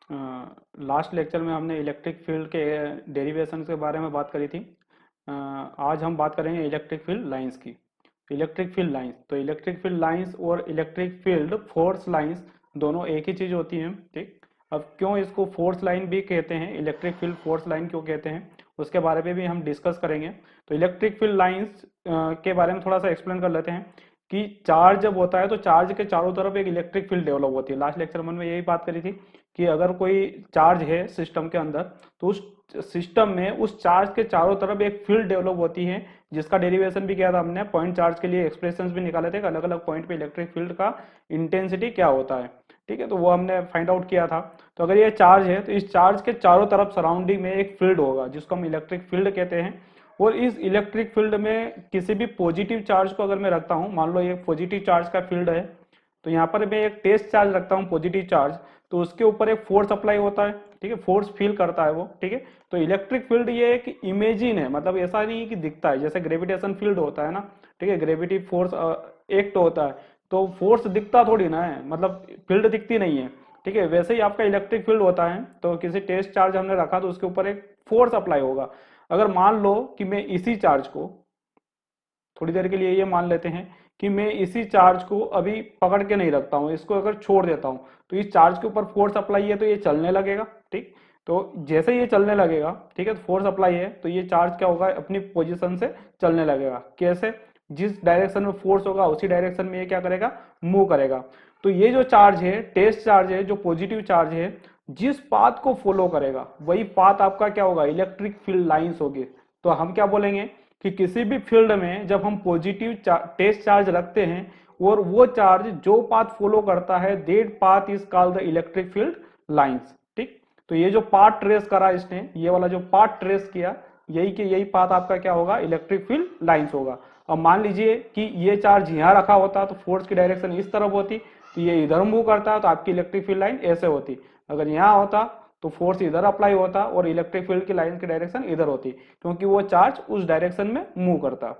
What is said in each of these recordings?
Last lecture में हमने electric field के डेरिवेशन के बारे में बात करी थी। आज हम बात करेंगे इलेक्ट्रिक फील्ड लाइंस की। इलेक्ट्रिक फील्ड लाइंस, तो इलेक्ट्रिक फील्ड लाइंस और इलेक्ट्रिक फील्ड फोर्स लाइंस दोनों एक ही चीज़ होती हैं। ठीक, अब क्यों इसको फोर्स लाइन भी कहते हैं, इलेक्ट्रिक फील्ड फोर्स लाइन क्यों कहते हैं, उसके बारे में भी हम डिस्कस करेंगे। तो इलेक्ट्रिक फील्ड लाइंस के बारे में थोड़ा सा एक्सप्लेन कर लेते हैं कि चार्ज जब होता है तो चार्ज के चारों तरफ एक इलेक्ट्रिक फील्ड डेवलप होती है। लास्ट लेक्चर में यही बात करी थी कि अगर कोई चार्ज है सिस्टम के अंदर तो उस सिस्टम में उस चार्ज के चारों तरफ एक फील्ड डेवलप होती है, जिसका डेरिवेशन भी किया था हमने। पॉइंट चार्ज के लिए एक्सप्रेशंस भी निकाले थे, अलग अलग पॉइंट पे इलेक्ट्रिक फील्ड का इंटेंसिटी क्या होता है। ठीक है, तो वो हमने फाइंड आउट किया था। तो अगर ये चार्ज है तो इस चार्ज के चारों तरफ सराउंडिंग में एक फील्ड होगा जिसको हम इलेक्ट्रिक फील्ड कहते हैं। और इस इलेक्ट्रिक फील्ड में किसी भी पॉजिटिव चार्ज को अगर मैं रखता हूं, मान लो ये पॉजिटिव चार्ज का फील्ड है, तो यहाँ पर मैं एक टेस्ट चार्ज रखता हूँ पॉजिटिव चार्ज, तो उसके ऊपर एक फोर्स अप्लाई होता है। ठीक है, फोर्स फील करता है वो। ठीक है, तो इलेक्ट्रिक फील्ड ये एक इमेजिन है, मतलब ऐसा नहीं है कि दिखता है, जैसे ग्रेविटेशन फील्ड होता है ना। ठीक है, ग्रेविटी फोर्स एक्ट होता है, तो फोर्स दिखता थोड़ी ना है, मतलब फील्ड दिखती नहीं है। ठीक है, वैसे ही आपका इलेक्ट्रिक फील्ड होता है। तो किसी टेस्ट चार्ज हमने रखा तो उसके ऊपर एक फोर्स अप्लाई होगा। अगर मान लो कि मैं इसी चार्ज को थोड़ी देर के लिए ये मान लेते हैं कि मैं इसी चार्ज को अभी पकड़ के नहीं रखता हूँ, इसको अगर छोड़ देता हूँ तो इस चार्ज के ऊपर फोर्स अप्लाई है तो ये चलने लगेगा। ठीक, तो जैसे ये चलने लगेगा, ठीक है, तो फोर्स अप्लाई है तो ये चार्ज क्या होगा, अपनी पोजीशन से चलने लगेगा। कैसे, जिस डायरेक्शन में फोर्स होगा उसी डायरेक्शन में ये क्या करेगा, मूव करेगा। तो ये जो चार्ज है, टेस्ट चार्ज है, जो पॉजिटिव चार्ज है, जिस पाथ को फॉलो करेगा वही पाथ आपका क्या होगा, इलेक्ट्रिक फील्ड लाइंस होगी। तो हम क्या बोलेंगे कि किसी भी फील्ड में जब हम पॉजिटिव टेस्ट चार्ज रखते हैं और वो चार्ज जो पाथ फॉलो करता है, that path is called the electric field lines. ठीक, तो ये जो पाथ ट्रेस करा इसने, ये वाला जो पाथ ट्रेस किया, यही के यही पाथ आपका क्या होगा, इलेक्ट्रिक फील्ड लाइंस होगा। अब मान लीजिए कि ये चार्ज यहां रखा होता तो फोर्स की डायरेक्शन इस तरफ होती, तो ये इधर मूव करता है तो आपकी इलेक्ट्रिक फील्ड लाइन ऐसे होती। अगर यहाँ होता तो फोर्स इधर अप्लाई होता और इलेक्ट्रिक फील्ड की लाइन की डायरेक्शन इधर होती, क्योंकि वो चार्ज उस डायरेक्शन में मूव करता।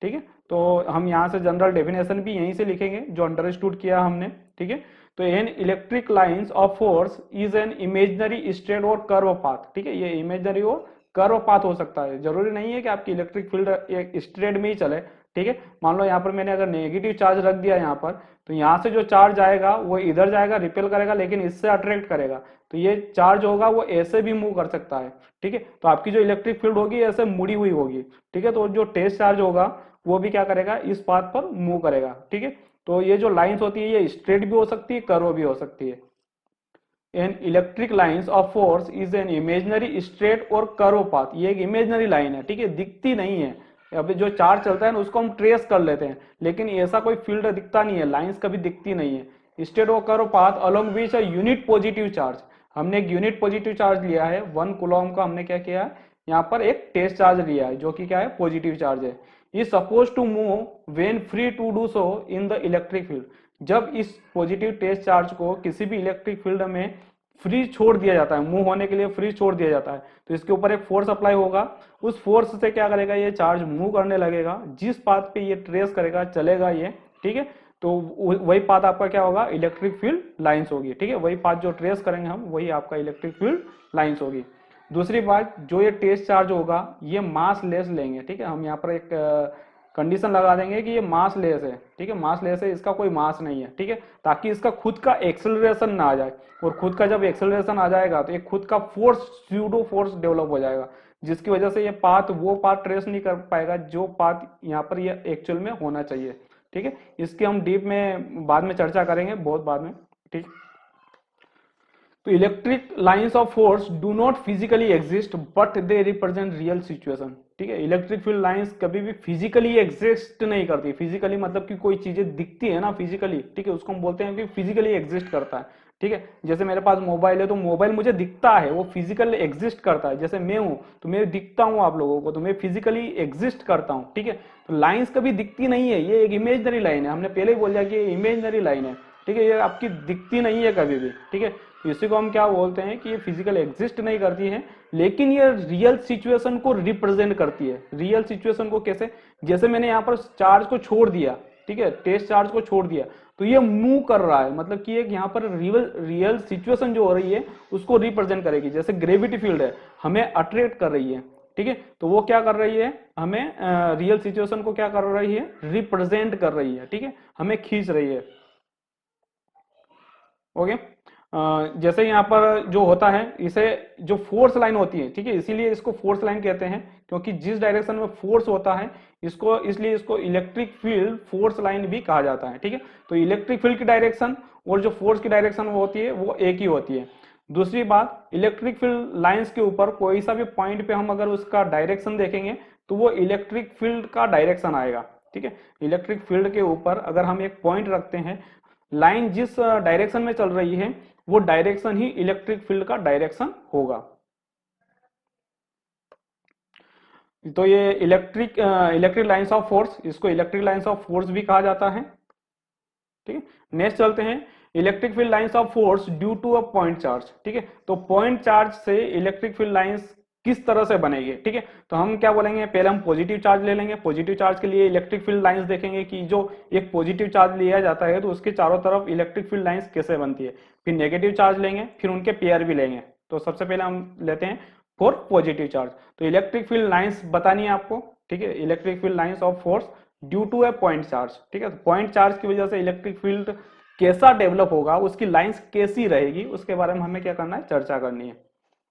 ठीक है, तो हम यहाँ से जनरल डेफिनेशन भी यहीं से लिखेंगे जो अंडरस्टूड किया हमने। ठीक है, तो an electric lines of force is an imaginary straight और कर्व पाथ। ठीक है, ये इमेजनरी और कर्व पाथ हो सकता है, जरूरी नहीं है कि आपकी इलेक्ट्रिक फील्ड एक स्ट्रेट में ही चले। ठीक है, मान लो यहाँ पर मैंने अगर नेगेटिव चार्ज रख दिया यहाँ पर, तो यहाँ से जो चार्ज आएगा वो इधर जाएगा, रिपेल करेगा, लेकिन इससे अट्रैक्ट करेगा, तो ये चार्ज होगा वो ऐसे भी मूव कर सकता है। ठीक है, तो आपकी जो इलेक्ट्रिक फील्ड होगी ऐसे मुड़ी हुई होगी। ठीक है, तो जो टेस्ट चार्ज होगा वो भी क्या करेगा, इस पाथ पर मूव करेगा। ठीक है, तो ये जो लाइंस होती है ये स्ट्रेट भी हो सकती है, कर्व भी हो सकती है। An electric lines of force is an imaginary straight और कर्व पाथ, ये एक इमेजनरी लाइन है। ठीक है, दिखती नहीं है। अभी जो चार्ज चलता है ना उसको हम ट्रेस कर लेते हैं, लेकिन ऐसा कोई फील्ड दिखता नहीं है, लाइंस कभी दिखती नहीं है। स्ट्रेट और curve path along which a unit positive charge, हमने एक यूनिट पॉजिटिव चार्ज लिया है 1 कूलम का, हमने क्या किया है यहाँ पर एक टेस्ट चार्ज लिया है जो कि क्या है, पॉजिटिव चार्ज है। Is suppose to move when free to do so in the electric field, जब इस पॉजिटिव टेस्ट चार्ज को किसी भी इलेक्ट्रिक फील्ड में फ्री छोड़ दिया जाता है, मूव होने के लिए फ्री छोड़ दिया जाता है, तो इसके ऊपर एक फोर्स अप्लाई होगा। उस फोर्स से क्या करेगा, ये चार्ज मूव करने लगेगा, जिस पाथ पे ये ट्रेस करेगा चलेगा ये। ठीक है, तो वही पाथ आपका क्या होगा, इलेक्ट्रिक फील्ड लाइंस होगी। ठीक है, वही पाथ जो ट्रेस करेंगे हम वही आपका इलेक्ट्रिक फील्ड लाइंस होगी। दूसरी बात, जो ये टेस्ट चार्ज होगा ये मास लेस लेंगे। ठीक है, हम यहाँ पर एक कंडीशन लगा देंगे कि ये मास लेस है। ठीक है, मास लेस है, इसका कोई मास नहीं है। ठीक है, ताकि इसका खुद का एक्सेलरेशन ना आ जाए, और खुद का जब एक्सेलरेशन आ जाएगा तो एक खुद का फोर्स, स्यूडो फोर्स डेवलप हो जाएगा, जिसकी वजह से ये पाथ वो पाथ ट्रेस नहीं कर पाएगा जो पाथ यहाँ पर ये एक्चुअल में होना चाहिए। ठीक है, इसकी हम डीप में बाद में चर्चा करेंगे, बहुत बाद में। ठीक, तो electric lines of force do not physically exist but they represent real situation. ठीक है, इलेक्ट्रिक फील्ड लाइंस कभी भी फिजिकली एग्जिस्ट नहीं करती। फिजिकली मतलब कि कोई चीजें दिखती है ना फिजिकली, ठीक है, उसको हम बोलते हैं कि फिजिकली एग्जिस्ट करता है। ठीक है, जैसे मेरे पास मोबाइल है तो मोबाइल मुझे दिखता है, वो फिजिकली एग्जिस्ट करता है। जैसे मैं हूं तो मैं दिखता हूं आप लोगों को, तो मैं फिजिकली एग्जिस्ट करता हूं। ठीक है, तो लाइंस कभी दिखती नहीं है, ये एक इमेजनरी लाइन है, हमने पहले ही बोल दिया कि ये इमेजनरी लाइन है। ठीक है, ये आपकी दिखती नहीं है कभी भी। ठीक है, इसी को हम क्या बोलते हैं कि ये फिजिकल एग्जिस्ट नहीं करती है, लेकिन ये रियल सिचुएशन को रिप्रेजेंट करती है। रियल सिचुएशन को कैसे, जैसे मैंने यहाँ पर चार्ज को छोड़ दिया, ठीक है, टेस्ट चार्ज को छोड़ दिया, तो ये मूव कर रहा है, मतलब कि एक यहाँ पर रियल सिचुएशन जो हो रही है उसको रिप्रेजेंट करेगी। जैसे ग्रेविटी फील्ड है, हमें अट्रैक्ट कर रही है, ठीक है, तो वो क्या कर रही है, हमें रियल सिचुएशन को क्या कर रही है, रिप्रेजेंट कर रही है, ठीक है, हमें खींच रही है। ओके, जैसे यहाँ पर जो होता है, इसे जो फोर्स लाइन होती है, ठीक है, इसीलिए इसको फोर्स लाइन कहते हैं, क्योंकि जिस डायरेक्शन में फोर्स होता है इसको, इसलिए इसको इलेक्ट्रिक फील्ड फोर्स लाइन भी कहा जाता है, ठीक है। तो इलेक्ट्रिक फील्ड की डायरेक्शन और जो फोर्स की डायरेक्शन वो होती है वो एक ही होती है। दूसरी बात, इलेक्ट्रिक फील्ड लाइंस के ऊपर कोई सा भी पॉइंट पे हम अगर उसका डायरेक्शन देखेंगे तो वो इलेक्ट्रिक फील्ड का डायरेक्शन आएगा, ठीक है। इलेक्ट्रिक फील्ड के ऊपर अगर हम एक पॉइंट रखते हैं, लाइन जिस डायरेक्शन में चल रही है वो डायरेक्शन ही इलेक्ट्रिक फील्ड का डायरेक्शन होगा। तो ये इलेक्ट्रिक लाइंस ऑफ फोर्स, इसको इलेक्ट्रिक लाइंस ऑफ फोर्स भी कहा जाता है, ठीक है। नेक्स्ट चलते हैं, electric field lines of force due to a point charge, ठीक है। तो पॉइंट चार्ज से इलेक्ट्रिक फील्ड लाइंस किस तरह से बनेगी, ठीक है। तो हम क्या बोलेंगे, पहले हम पॉजिटिव चार्ज ले लेंगे। पॉजिटिव चार्ज के लिए इलेक्ट्रिक फील्ड लाइंस देखेंगे कि जो एक पॉजिटिव चार्ज लिया जाता है तो उसके चारों तरफ इलेक्ट्रिक फील्ड लाइंस कैसे बनती है। फिर नेगेटिव चार्ज लेंगे, फिर उनके पेयर भी लेंगे। तो सबसे पहले हम लेते हैं फॉर पॉजिटिव चार्ज। तो इलेक्ट्रिक फील्ड लाइंस बतानी है आपको, ठीक है, electric field lines of force due to a point charge, ठीक है। तो पॉइंट चार्ज की वजह से इलेक्ट्रिक फील्ड कैसा डेवलप होगा, उसकी लाइंस कैसी रहेगी, उसके बारे में हमें क्या करना है, चर्चा करनी है,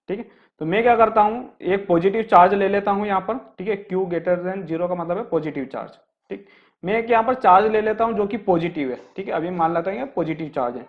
ठीक है। तो मैं क्या करता हूं, एक पॉजिटिव चार्ज ले लेता हूं यहाँ पर, ठीक है, Q ग्रेटर देन 0 का मतलब है पॉजिटिव चार्ज, ठीक। मैं एक यहाँ पर चार्ज ले लेता हूं जो कि पॉजिटिव है, ठीक है, अभी मान लेता हूँ पॉजिटिव चार्ज है,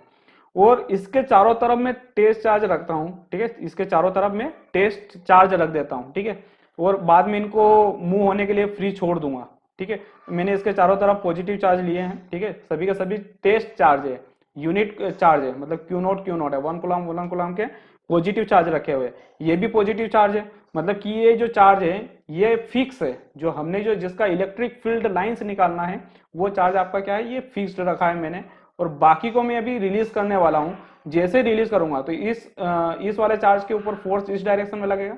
और इसके चारों तरफ में टेस्ट चार्ज रखता हूं, ठीक है, इसके चारों तरफ में टेस्ट चार्ज रख देता हूं, ठीक है, और बाद में इनको मूव होने के लिए फ्री छोड़ दूंगा, ठीक है। मैंने इसके चारों तरफ पॉजिटिव चार्ज लिए हैं, ठीक है, सभी के सभी टेस्ट चार्ज है, यूनिट चार्ज है, मतलब क्यू नॉट है, 1 कूलम के पॉजिटिव चार्ज रखे हुए। ये भी पॉजिटिव चार्ज है, मतलब कि ये जो चार्ज है ये फिक्स है, जो हमने जो जिसका इलेक्ट्रिक फील्ड लाइंस निकालना है वो चार्ज आपका क्या है, ये फिक्स्ड रखा है मैंने, और बाकी को मैं अभी रिलीज करने वाला हूं। जैसे रिलीज करूंगा तो इस वाले चार्ज के ऊपर फोर्स इस डायरेक्शन में लगेगा,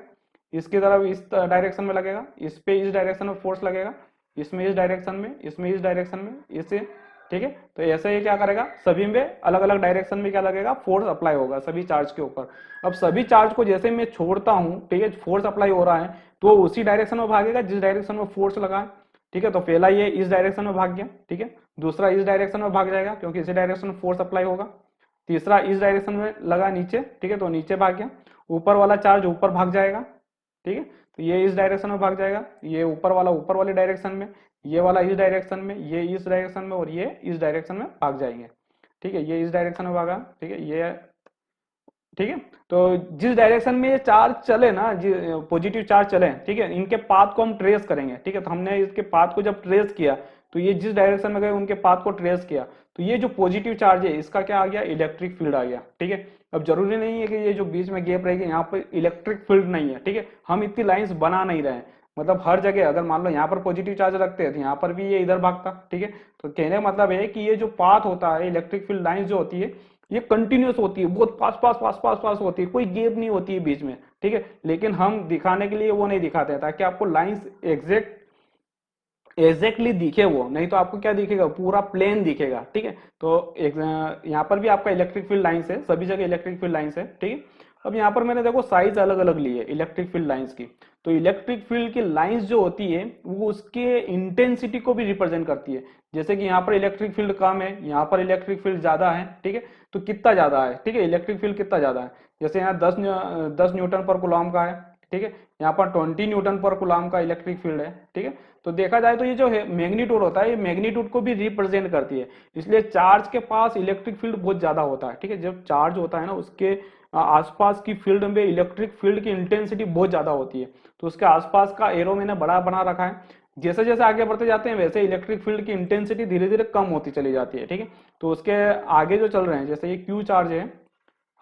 इसकी तरफ इस डायरेक्शन में लगेगा, इस पे इस डायरेक्शन में फोर्स लगेगा, इसमें इस डायरेक्शन में, इसमें इस डायरेक्शन में, इसे, ठीक है। तो ऐसे ही क्या करेगा, सभी में अलग अलग डायरेक्शन में क्या लगेगा, फोर्स अप्लाई होगा सभी चार्ज के ऊपर। अब सभी चार्ज को जैसे मैं छोड़ता हूं, ठीक है, फोर्स अप्लाई हो रहा है तो वो उसी डायरेक्शन में भागेगा जिस डायरेक्शन में फोर्स लगा है, ठीक है। तो पहला ये इस डायरेक्शन में भाग गया, ठीक है, दूसरा इस डायरेक्शन में भाग जाएगा क्योंकि इसी डायरेक्शन में फोर्स अप्लाई होगा, तीसरा इस डायरेक्शन में लगा नीचे, ठीक है, तो नीचे भाग गया, ऊपर वाला चार्ज ऊपर भाग जाएगा, ठीक है, तो ये इस डायरेक्शन में भाग जाएगा, ये ऊपर वाला ऊपर वाले डायरेक्शन में, ये वाला इस डायरेक्शन में, ये इस डायरेक्शन में, और ये इस डायरेक्शन में भाग जाएंगे, ठीक है, ये इस डायरेक्शन में भागा, ठीक है, ये, ठीक है। तो जिस डायरेक्शन में ये चार्ज चले ना, पॉजिटिव चार्ज चले, ठीक है, इनके पाथ को हम ट्रेस करेंगे, ठीक है। तो हमने इसके पाथ को जब ट्रेस किया तो ये जिस डायरेक्शन में गए उनके पाथ को ट्रेस किया, तो ये जो पॉजिटिव चार्ज है इसका क्या आ गया, इलेक्ट्रिक फील्ड आ गया, ठीक है। अब जरूरी नहीं है कि ये जो बीच में गैप रहेगी यहाँ पर इलेक्ट्रिक फील्ड नहीं है, ठीक है, हम इतनी लाइंस बना नहीं रहे हैं, मतलब हर जगह अगर मान लो यहाँ पर पॉजिटिव चार्ज रखते हैं तो यहाँ पर भी ये इधर भागता, ठीक है। तो कहने का मतलब है कि ये जो पाथ होता है, इलेक्ट्रिक फील्ड लाइंस जो होती है ये कंटिन्यूस होती है, बहुत पास पास पास पास पास होती है, कोई गैप नहीं होती है बीच में, ठीक है। लेकिन हम दिखाने के लिए वो नहीं दिखाते हैं ताकि आपको लाइंस एग्जैक्टली दिखे वो, नहीं तो आपको क्या दिखेगा, पूरा प्लेन दिखेगा, ठीक है। तो यहाँ पर भी आपका इलेक्ट्रिक फील्ड लाइंस है, सभी जगह इलेक्ट्रिक फील्ड लाइंस है, ठीक है। अब यहाँ पर मैंने देखो साइज अलग अलग ली है इलेक्ट्रिक फील्ड लाइंस की। तो इलेक्ट्रिक फील्ड की लाइंस जो होती है वो उसके इंटेंसिटी को भी रिप्रेजेंट करती है। जैसे कि यहाँ पर इलेक्ट्रिक फील्ड कम है, यहाँ पर इलेक्ट्रिक फील्ड ज्यादा है, ठीक है। तो कितना ज्यादा है, ठीक है, इलेक्ट्रिक फील्ड कितना ज्यादा है, जैसे यहाँ 10 न्यूटन पर कूलम का है, ठीक है, यहाँ पर 20 न्यूटन पर कूलम का इलेक्ट्रिक फील्ड है, ठीक है। तो देखा जाए तो ये जो है मैग्नीट्यूड होता है, ये मैग्नीट्यूड को भी रिप्रेजेंट करती है, इसलिए चार्ज के पास इलेक्ट्रिक फील्ड बहुत ज्यादा होता है, ठीक है। जब चार्ज होता है ना उसके आसपास की फील्ड में इलेक्ट्रिक फील्ड की इंटेंसिटी बहुत ज्यादा होती है, तो उसके आसपास का एरो मैंने बड़ा बना रखा है। जैसे जैसे आगे बढ़ते जाते हैं वैसे इलेक्ट्रिक फील्ड की इंटेंसिटी धीरे धीरे कम होती चली जाती है, ठीक है। तो उसके आगे जो चल रहे हैं, जैसे ये क्यू चार्ज है,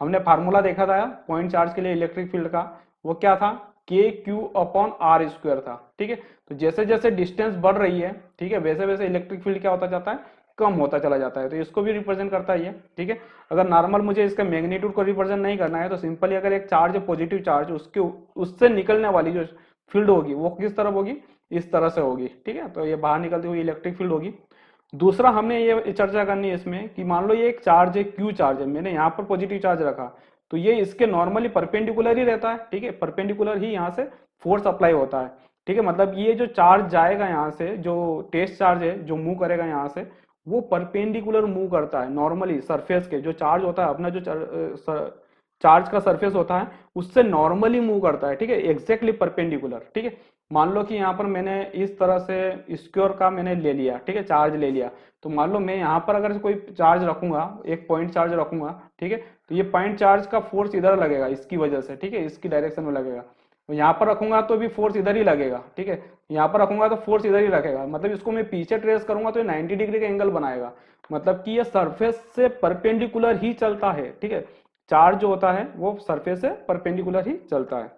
हमने फार्मूला देखा था पॉइंट चार्ज के लिए इलेक्ट्रिक फील्ड का, वो क्या था, के क्यू अपॉन आर स्क्वायर था, ठीक है। तो जैसे जैसे डिस्टेंस बढ़ रही है, ठीक है, वैसे वैसे इलेक्ट्रिक फील्ड क्या होता जाता है, कम होता चला जाता है। तो इसको भी रिप्रेजेंट करता है ये, ठीक है। अगर नॉर्मल मुझे इसका मैग्नीट्यूड को रिप्रेजेंट नहीं करना है तो सिंपली अगर एक चार्ज है पॉजिटिव चार्ज, उसके उससे निकलने वाली जो फील्ड होगी वो किस तरफ होगी, इस तरह से होगी, ठीक है। तो ये बाहर निकलती हुई इलेक्ट्रिक फील्ड होगी। दूसरा हमने ये चर्चा करनी है इसमें कि मान लो ये एक चार्ज है, क्यू चार्ज है, मैंने यहाँ पर पॉजिटिव चार्ज रखा, तो ये इसके नॉर्मली परपेंडिकुलर ही रहता है, ठीक है, परपेंडिकुलर ही यहाँ से फोर्स अप्लाई होता है, ठीक है, मतलब ये जो चार्ज जाएगा यहाँ से, जो टेस्ट चार्ज है जो मूव करेगा यहाँ से, वो परपेंडिकुलर मूव करता है नॉर्मली सरफेस के, जो चार्ज होता है अपना, जो चार्ज का सरफेस होता है उससे नॉर्मली मूव करता है, ठीक है, एग्जैक्टली परपेंडिकुलर, ठीक है। मान लो कि यहाँ पर मैंने इस तरह से स्क्वायर का मैंने ले लिया, ठीक है, चार्ज ले लिया, तो मान लो मैं यहाँ पर अगर कोई चार्ज रखूंगा, एक पॉइंट चार्ज रखूंगा, ठीक है, तो ये पॉइंट चार्ज का फोर्स इधर लगेगा इसकी वजह से, ठीक है, इसकी डायरेक्शन में लगेगा, तो यहाँ पर रखूंगा तो भी फोर्स इधर ही लगेगा, ठीक है, यहाँ पर रखूंगा तो फोर्स इधर ही रखेगा, मतलब इसको मैं पीछे ट्रेस करूंगा तो ये 90 डिग्री का एंगल बनाएगा, मतलब कि ये सरफेस से परपेंडिकुलर ही चलता है, ठीक है, चार्ज जो होता है वो सरफेस से परपेंडिकुलर ही चलता है।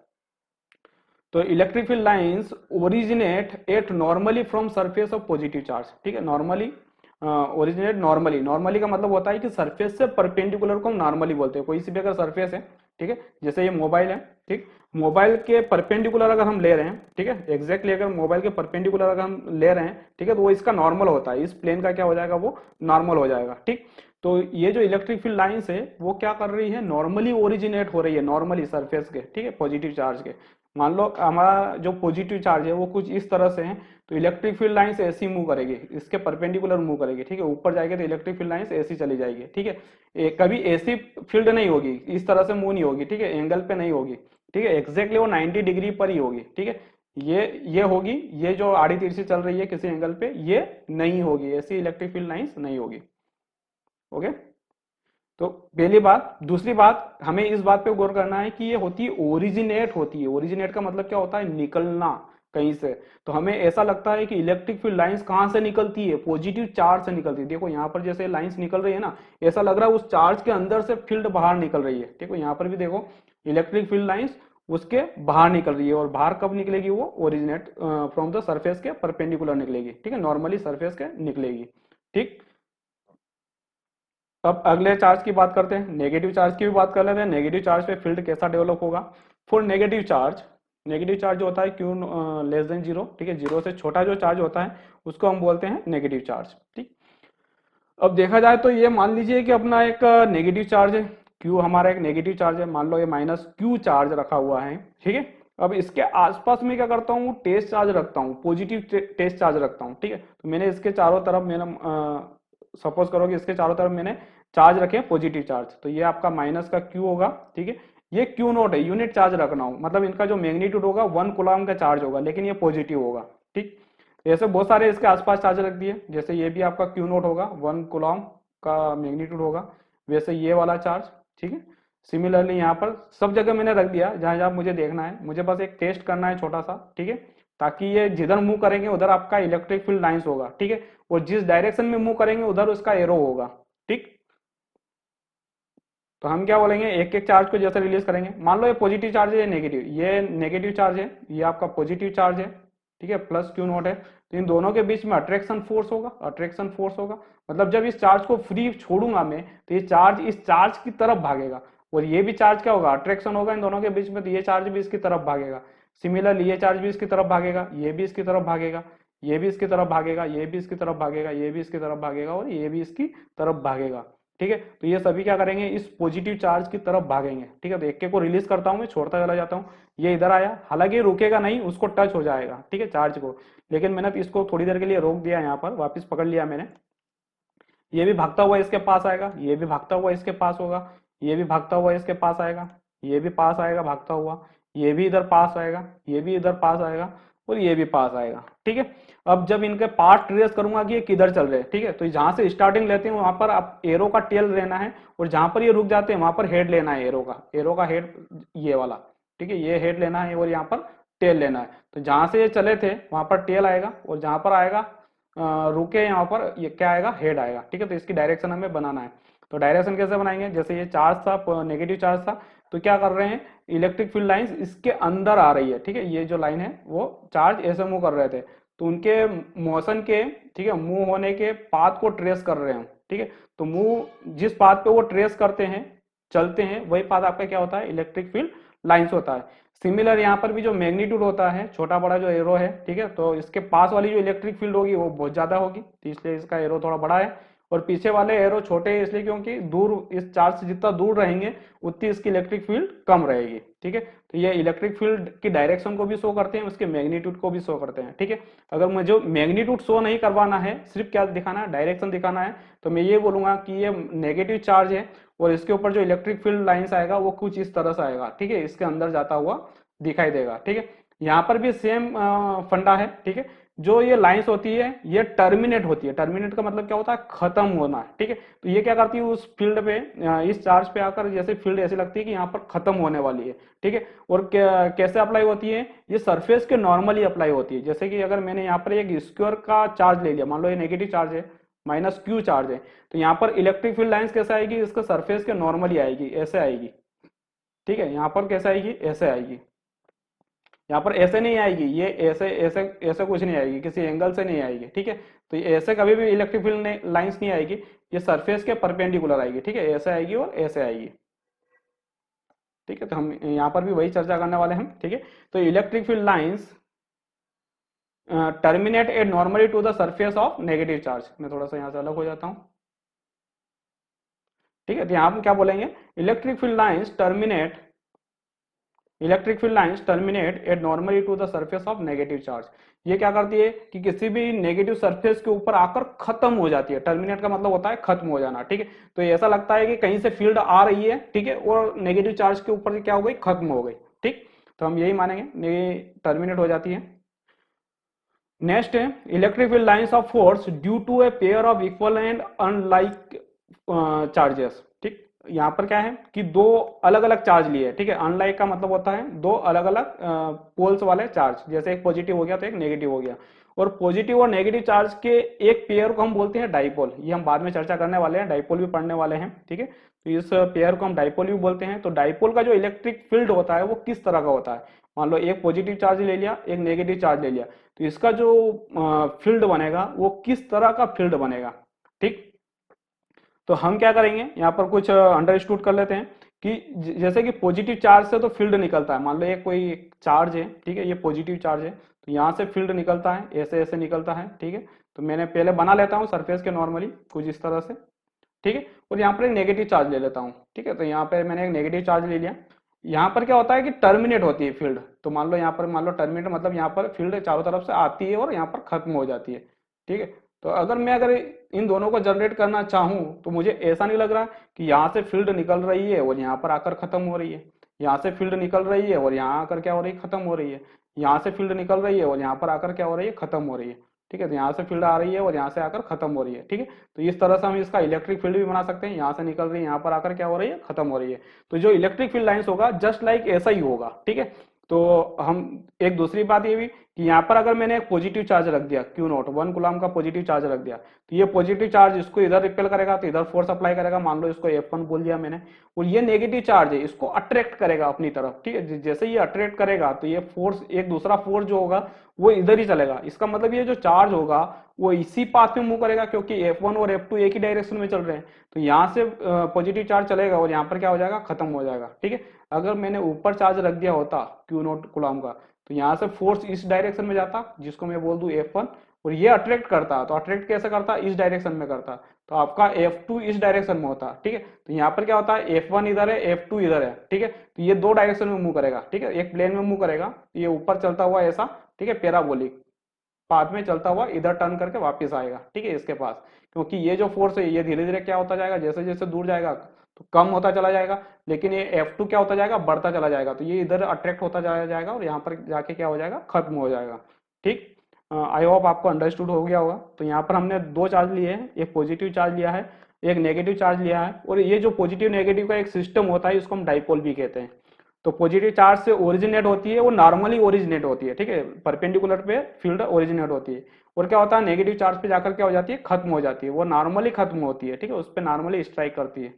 तो electric field lines originate at normally from surface of positive charge, ठीक है, नॉर्मली ओरिजिनेट नॉर्मली, नॉर्मली का मतलब होता है कि सरफेस से परपेंडिकुलर को हम नॉर्मली बोलते हैं, कोई सी भी अगर सरफेस है, ठीक है, जैसे ये मोबाइल है, ठीक, मोबाइल के परपेंडिकुलर अगर हम ले रहे हैं, ठीक है, एग्जैक्टली अगर मोबाइल के परपेंडिकुलर अगर हम ले रहे हैं, ठीक है, तो वो इसका नॉर्मल होता है, इस प्लेन का क्या हो जाएगा, वो नॉर्मल हो जाएगा, ठीक। तो ये जो इलेक्ट्रिक फील्ड लाइंस है वो क्या कर रही है, नॉर्मली ओरिजिनेट हो रही है, नॉर्मली सरफेस के, ठीक है, पॉजिटिव चार्ज के। मान लो हमारा जो पॉजिटिव चार्ज है वो कुछ इस तरह से है, तो इलेक्ट्रिक फील्ड लाइंस ऐसी मूव करेगी, इसके परपेंडिकुलर मूव करेगी, ठीक है, ऊपर जाएगी तो इलेक्ट्रिक फील्ड लाइंस ऐसी चली जाएगी, ठीक है, कभी ऐसी फील्ड नहीं होगी, इस तरह से मूव नहीं होगी, ठीक है, एंगल पे नहीं होगी, ठीक है, एग्जैक्टली वो 90 डिग्री पर ही होगी, ठीक है, ये होगी, ये जो आड़ी तिरछी चल रही है किसी एंगल पे, ये नहीं होगी, ऐसी इलेक्ट्रिक फील्ड लाइंस नहीं होगी। ओके, तो पहली बात। दूसरी बात, हमें इस बात पे गौर करना है कि ये होती है ओरिजिनेट होती है, ओरिजिनेट का मतलब क्या होता है, निकलना कहीं से। तो हमें ऐसा लगता है कि इलेक्ट्रिक फील्ड लाइंस कहां से निकलती है, पॉजिटिव चार्ज से निकलती है, देखो यहाँ पर जैसे लाइंस निकल रही है ना, ऐसा लग रहा है उस चार्ज के अंदर से फील्ड बाहर निकल रही है, देखो यहाँ पर भी देखो इलेक्ट्रिक फील्ड लाइंस उसके बाहर निकल रही है, और बाहर कब निकलेगी, वो ओरिजिनेट फ्रॉम द सरफेस के परपेंडिकुलर निकलेगी, ठीक है, नॉर्मली सरफेस के निकलेगी, ठीक। अब अगले चार्ज की बात करते हैं, नेगेटिव चार्ज की भी बात कर लेते हैं, नेगेटिव चार्ज पे फील्ड कैसा डेवलप होगा। For negative charge, negative charge जो होता है क्यू लेस देन जीरो, ठीक है, जीरो से छोटा जो चार्ज होता है उसको हम बोलते हैं नेगेटिव चार्ज, ठीक। अब देखा जाए तो ये मान लीजिए कि अपना एक नेगेटिव चार्ज है, क्यू हमारा एक नेगेटिव चार्ज है, मान लो ये माइनस क्यू चार्ज रखा हुआ है, ठीक है। अब इसके आसपास में क्या करता हूँ, टेस्ट चार्ज रखता हूँ, पॉजिटिव टेस्ट चार्ज रखता हूँ, ठीक है, तो मैंने इसके चारों तरफ मैंने सपोज करो कि इसके चारों तरफ मैंने चार्ज रखे पॉजिटिव चार्ज, तो ये आपका माइनस का क्यू होगा, ठीक है, ये क्यू नोट है, यूनिट चार्ज रखना हो, मतलब इनका जो मैग्नीट्यूड होगा 1 कूलम का चार्ज होगा, लेकिन ये पॉजिटिव होगा, ठीक। ऐसे बहुत सारे इसके आसपास चार्ज रख दिए, जैसे ये भी आपका क्यू नोट होगा, 1 कूलम का मैग्नीट्यूड होगा, वैसे ये वाला चार्ज, ठीक है। सिमिलरली यहाँ पर सब जगह मैंने रख दिया जहां जहां मुझे देखना है, मुझे बस एक टेस्ट करना है छोटा सा, ठीक है, ताकि ये जिधर मूव करेंगे उधर आपका इलेक्ट्रिक फील्ड लाइंस होगा, ठीक है, और जिस डायरेक्शन में मूव करेंगे उधर उसका एरो होगा, ठीक। तो हम क्या बोलेंगे, एक एक चार्ज को जैसे रिलीज करेंगे, मान लो ये पॉजिटिव चार्ज है, नेगेटिव, ये नेगेटिव चार्ज है, ये आपका पॉजिटिव चार्ज है, ठीक है, प्लस क्यू नोट है, तो इन दोनों के बीच में अट्रैक्शन फोर्स होगा, अट्रैक्शन फोर्स होगा, मतलब जब इस चार्ज को फ्री छोड़ूंगा मैं तो ये चार्ज इस चार्ज की तरफ भागेगा, और ये भी चार्ज क्या होगा, अट्रैक्शन होगा इन दोनों के बीच में, तो ये चार्ज भी इसकी तरफ भागेगा, सिमिलरली ये चार्ज भी इसकी तरफ भागेगा, ये भी इसकी तरफ भागेगा, ये भी इसकी तरफ भागेगा, ये भी इसकी तरफ भागेगा, ये भी इसकी तरफ भागेगा, और ये भी इसकी तरफ भागेगा, ठीक है। तो ये सभी क्या करेंगे, इस पॉजिटिव चार्ज की तरफ भागेंगे, ठीक है। तो एक एक को रिलीज करता हूं मैं, छोड़ता चला जाता हूं, ये इधर आया, हालांकि ये रुकेगा नहीं, उसको टच हो जाएगा, ठीक है, चार्ज को, लेकिन मैंने इसको थोड़ी देर के लिए रोक दिया, यहाँ पर वापस पकड़ लिया मैंने, ये भी भागता हुआ इसके पास आएगा, ये भी भागता हुआ इसके पास होगा, ये भी भागता हुआ इसके पास आएगा, ये भी पास आएगा भागता हुआ, ये भी इधर पास आएगा, ये भी इधर पास आएगा, और ये भी पास आएगा, ठीक है। अब जब इनके पार्ट ट्रेस करूंगा कि ये किधर चल रहे हैं, ठीक है, तो जहां से स्टार्टिंग लेते हैं वहां पर आप एरो का टेल लेना है, और जहां पर ये रुक जाते हैं वहां पर हेड लेना है, एरो का हेड ये वाला, ठीक है, ये हेड लेना है, और यहाँ पर टेल लेना है। तो जहां से ये चले थे वहां पर टेल आएगा, और जहां पर आएगा रुके यहाँ पर ये क्या आएगा, हेड आएगा, ठीक है। तो इसकी डायरेक्शन हमें बनाना है, तो डायरेक्शन कैसे बनाएंगे, जैसे ये चार्ज था, नेगेटिव चार्ज था, तो क्या कर रहे हैं, इलेक्ट्रिक फील्ड लाइंस इसके अंदर आ रही है, ठीक है, ये जो लाइन है वो चार्ज ऐसे मूव कर रहे थे, तो उनके मोशन के, ठीक है, मूव होने के पाथ को ट्रेस कर रहे हैं, ठीक है। तो मूव जिस पाथ पे वो ट्रेस करते हैं, चलते हैं वही पाथ आपका क्या होता है, इलेक्ट्रिक फील्ड लाइंस होता है। सिमिलर यहाँ पर भी जो मैग्नीट्यूड होता है, छोटा बड़ा जो एरो है, ठीक है, तो इसके पास वाली जो इलेक्ट्रिक फील्ड होगी वो बहुत ज्यादा होगी, तो इसलिए इसका एरो थोड़ा बड़ा है। और पीछे वाले एरो छोटे हैं इसलिए क्योंकि दूर, इस चार्ज से जितना दूर रहेंगे उतनी इसकी इलेक्ट्रिक फील्ड कम रहेगी, ठीक है। तो ये इलेक्ट्रिक फील्ड की डायरेक्शन को भी शो करते हैं, उसके मैग्नीट्यूड को भी शो करते हैं, ठीक है। अगर मुझे मैग्नीट्यूड शो नहीं करवाना है, सिर्फ क्या दिखाना है, डायरेक्शन दिखाना है, तो मैं ये बोलूंगा कि ये नेगेटिव चार्ज है और इसके ऊपर जो इलेक्ट्रिक फील्ड लाइंस आएगा वो कुछ इस तरह से आएगा, ठीक है, इसके अंदर जाता हुआ दिखाई देगा, ठीक है। यहाँ पर भी सेम फंडा है, ठीक है। जो ये लाइंस होती है ये टर्मिनेट होती है, टर्मिनेट का मतलब क्या होता है, खत्म होना, ठीक है। तो ये क्या करती है, उस फील्ड पे, इस चार्ज पे आकर जैसे फील्ड ऐसी लगती है कि यहाँ पर खत्म होने वाली है, ठीक है। और कैसे अप्लाई होती है, ये सरफेस के नॉर्मली अप्लाई होती है। जैसे कि अगर मैंने यहाँ पर एक स्क्वायर का चार्ज ले लिया, मान लो ये नेगेटिव चार्ज है, माइनस क्यू चार्ज है, तो यहाँ पर इलेक्ट्रिक फील्ड लाइंस कैसे आएगी, इसका सरफेस के नॉर्मली आएगी, ऐसे आएगी, ठीक है। यहाँ पर कैसे आएगी, ऐसे आएगी, यहाँ पर ऐसे नहीं आएगी, ये ऐसे ऐसे ऐसे कुछ नहीं आएगी, किसी एंगल से नहीं आएगी, ठीक है। तो ये ऐसे कभी भी इलेक्ट्रिक फील्ड लाइंस नहीं आएगी, ये सरफेस के परपेंडिकुलर आएगी, ठीक है, ऐसे आएगी और ऐसे आएगी, ठीक है। तो हम यहाँ पर भी वही चर्चा करने वाले हैं, ठीक है। तो electric field lines terminate at normally to the surface of negative charge. मैं थोड़ा सा यहाँ से अलग हो जाता हूँ, ठीक है। तो यहाँ हम क्या बोलेंगे, electric field lines terminate at normally to the surface of negative charge. ये क्या करती है कि किसी भी नेगेटिव सरफेस के ऊपर आकर खत्म हो जाती है। टर्मिनेट का मतलब होता है खत्म हो जाना, ठीक है। तो ऐसा लगता है कि कहीं से फील्ड आ रही है, ठीक है, और नेगेटिव चार्ज के ऊपर क्या हो गई, खत्म हो गई, ठीक। तो हम यही मानेंगे, ये टर्मिनेट हो जाती है। नेक्स्ट है electric field lines of force due to a pair of equal and unlike charges, ठीक। यहाँ पर क्या है कि दो अलग अलग चार्ज लिए, ठीक है। अनलाइक का मतलब होता है दो अलग अलग पोल्स वाले चार्ज, जैसे एक पॉजिटिव हो गया तो एक नेगेटिव हो गया, और पॉजिटिव और नेगेटिव चार्ज के एक पेयर को हम बोलते हैं डाइपोल। ये हम बाद में चर्चा करने वाले हैं, डाइपोल भी पढ़ने वाले हैं, ठीक है। तो इस पेयर को हम डाइपोल भी बोलते हैं। तो डाइपोल का जो इलेक्ट्रिक फील्ड होता है वो किस तरह का होता है, मान लो एक पॉजिटिव चार्ज ले लिया, एक नेगेटिव चार्ज ले लिया, तो इसका जो फील्ड बनेगा वो किस तरह का फील्ड बनेगा, ठीक। तो हम क्या करेंगे, यहाँ पर कुछ अंडरस्टूड कर लेते हैं कि जैसे कि पॉजिटिव चार्ज से तो फील्ड निकलता है, मान लो ये कोई चार्ज है, ठीक है, ये पॉजिटिव चार्ज है, तो यहाँ से फील्ड निकलता है, ऐसे ऐसे निकलता है, ठीक है। तो मैंने पहले बना लेता हूँ सरफेस के नॉर्मली कुछ इस तरह से, ठीक है। और यहाँ पर एक नेगेटिव चार्ज ले लेता हूँ, ठीक है। तो यहाँ पे मैंने एक नेगेटिव चार्ज ले लिया। यहाँ पर क्या होता है कि टर्मिनेट होती है फील्ड, तो मान लो यहाँ पर, मान लो टर्मिनेट मतलब यहाँ पर फील्ड चारों तरफ से आती है और यहाँ पर खत्म हो जाती है, ठीक है। तो अगर इन दोनों को जनरेट करना चाहूँ तो मुझे ऐसा नहीं लग रहा कि यहाँ से फील्ड निकल रही है और यहाँ पर आकर खत्म हो रही है, यहाँ से फील्ड निकल रही है और यहाँ आकर क्या हो रही है, खत्म हो रही है, यहाँ से फील्ड निकल रही है और यहाँ पर आकर क्या हो रही है, खत्म हो रही है, ठीक है। तो यहाँ से फील्ड आ रही है और यहाँ से आकर खत्म हो रही है, ठीक है। तो इस तरह से हम इसका इलेक्ट्रिक फील्ड भी बना सकते हैं, यहाँ से निकल रही है, यहाँ पर आकर क्या हो रही है, खत्म हो रही है। तो जो इलेक्ट्रिक फील्ड लाइंस होगा जस्ट लाइक ऐसा ही होगा, ठीक है। तो हम एक दूसरी बात ये भी कि यहाँ पर अगर मैंने एक पॉजिटिव चार्ज रख दिया, क्यू नॉट 1 कूलम का पॉजिटिव चार्ज रख दिया, तो ये पॉजिटिव चार्ज इसको इधर रिपेल करेगा तो इधर फोर्स अप्लाई करेगा, मान लो इसको F1 बोल दिया मैंने, और ये नेगेटिव चार्ज है इसको अट्रैक्ट करेगा अपनी तरफ, ठीक है। जैसे ये अट्रैक्ट करेगा तो ये फोर्स, एक दूसरा फोर्स जो होगा वो इधर ही चलेगा। इसका मतलब ये जो चार्ज होगा वो इसी पाथ में मूव करेगा, क्योंकि F1 और F2 एक ही डायरेक्शन में चल रहे हैं। तो यहाँ से पॉजिटिव चार्ज चलेगा और यहाँ पर क्या हो जाएगा, खत्म हो जाएगा, ठीक है। अगर मैंने ऊपर चार्ज रख दिया होता क्यू नॉट कूलम का, तो यहाँ से फोर्स इस डायरेक्शन में जाता, जिसको मैं बोल दूं F1, और ये अट्रैक्ट करता, तो अट्रैक्ट कैसे करता, इस डायरेक्शन में करता, तो आपका F2 इस डायरेक्शन में होता, ठीक है। तो यहाँ पर क्या होता है, F1 इधर है, F2 इधर है, ठीक है। तो ये दो डायरेक्शन में मूव करेगा, ठीक है, एक प्लेन में मूव करेगा, ये ऊपर चलता हुआ ऐसा, ठीक है, पैराबोलिक पाथ में चलता हुआ इधर टर्न करके वापस आएगा, ठीक है, इसके पास। क्योंकि ये जो फोर्स है ये धीरे धीरे क्या होता जाएगा, जैसे जैसे दूर जाएगा तो कम होता चला जाएगा, लेकिन ये F2 क्या होता जाएगा, बढ़ता चला जाएगा। तो ये इधर अट्रैक्ट होता जाएगा और यहाँ पर जाके क्या हो जाएगा, खत्म हो जाएगा, ठीक। आई होप आपको अंडरस्टूड हो गया होगा। तो यहाँ पर हमने दो चार्ज लिए हैं, एक पॉजिटिव चार्ज लिया है, एक नेगेटिव चार्ज लिया है, और ये जो पॉजिटिव नेगेटिव का एक सिस्टम होता है इसको हम डाइपोल भी कहते हैं। तो पॉजिटिव चार्ज से ओरिजिनेट होती है, वो नॉर्मली ओरिजिनेट होती है, ठीक है, परपेंडिकुलर पे फील्ड ओरिजिनेट होती है। और क्या होता है, नेगेटिव चार्ज पे जाकर क्या हो जाती है, खत्म हो जाती है, वो नॉर्मली खत्म होती है, ठीक है, उस पर नॉर्मली स्ट्राइक करती है।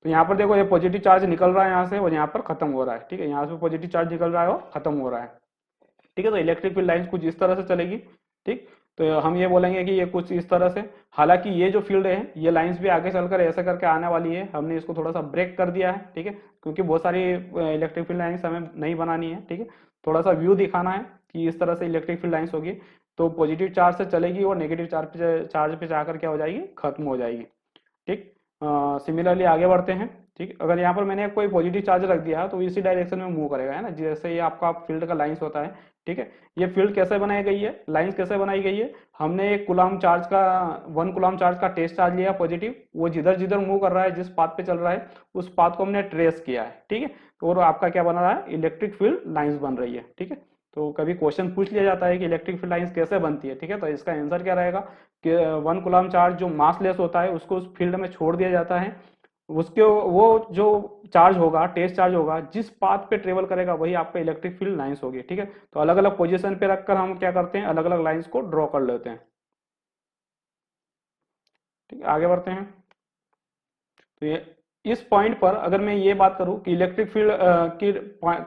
तो यहाँ पर देखो ये पॉजिटिव चार्ज निकल रहा है यहाँ से और यहाँ पर खत्म हो रहा है, ठीक है, यहाँ से पॉजिटिव चार्ज निकल रहा है और खत्म हो रहा है, ठीक है। तो इलेक्ट्रिक फील्ड लाइंस कुछ इस तरह से चलेगी, ठीक। तो हम ये बोलेंगे कि ये कुछ इस तरह से, हालांकि ये जो फील्ड है ये लाइंस भी आगे चलकर ऐसे करके आने वाली है, हमने इसको थोड़ा सा ब्रेक कर दिया है, ठीक है, क्योंकि बहुत सारी इलेक्ट्रिक फील्ड लाइंस हमें नहीं बनानी है, ठीक है, थोड़ा सा व्यू दिखाना है कि इस तरह से इलेक्ट्रिक फील्ड लाइंस होगी, तो पॉजिटिव चार्ज से चलेगी और नेगेटिव चार्ज पे जाकर क्या हो जाएगी, खत्म हो जाएगी, ठीक। सिमिलरली आगे बढ़ते हैं, ठीक। अगर यहाँ पर मैंने कोई पॉजिटिव चार्ज रख दिया तो इसी डायरेक्शन में मूव करेगा, है ना, जैसे ये आपका फील्ड का लाइंस होता है, ठीक है। ये फील्ड कैसे बनाई गई है, लाइंस कैसे बनाई गई है, हमने एक कुलाम चार्ज का 1 कूलम्ब चार्ज का टेस्ट चार्ज लिया पॉजिटिव, वो जिधर जिधर मूव कर रहा है, जिस पाथ पे चल रहा है, उस पाथ को हमने ट्रेस किया है, ठीक है, और आपका क्या बन रहा है, इलेक्ट्रिक फील्ड लाइंस बन रही है, ठीक है। तो कभी क्वेश्चन पूछ लिया जाता है कि इलेक्ट्रिक फील्ड लाइंस कैसे बनती है, ठीक है, तो इसका आंसर क्या रहेगा कि 1 कूलम्ब चार्ज जो मासलेस होता है उसको उस फील्ड में छोड़ दिया जाता है, उसके वो जो चार्ज होगा, टेस्ट चार्ज होगा, जिस पाथ पे ट्रेवल करेगा वही आपका इलेक्ट्रिक फील्ड लाइंस होगी, ठीक है। तो अलग अलग पोजीशन पे रखकर हम क्या करते हैं, अलग अलग लाइंस को ड्रॉ कर लेते हैं, ठीक है। आगे बढ़ते हैं, तो ये इस पॉइंट पर अगर मैं ये बात करूं कि इलेक्ट्रिक फील्ड की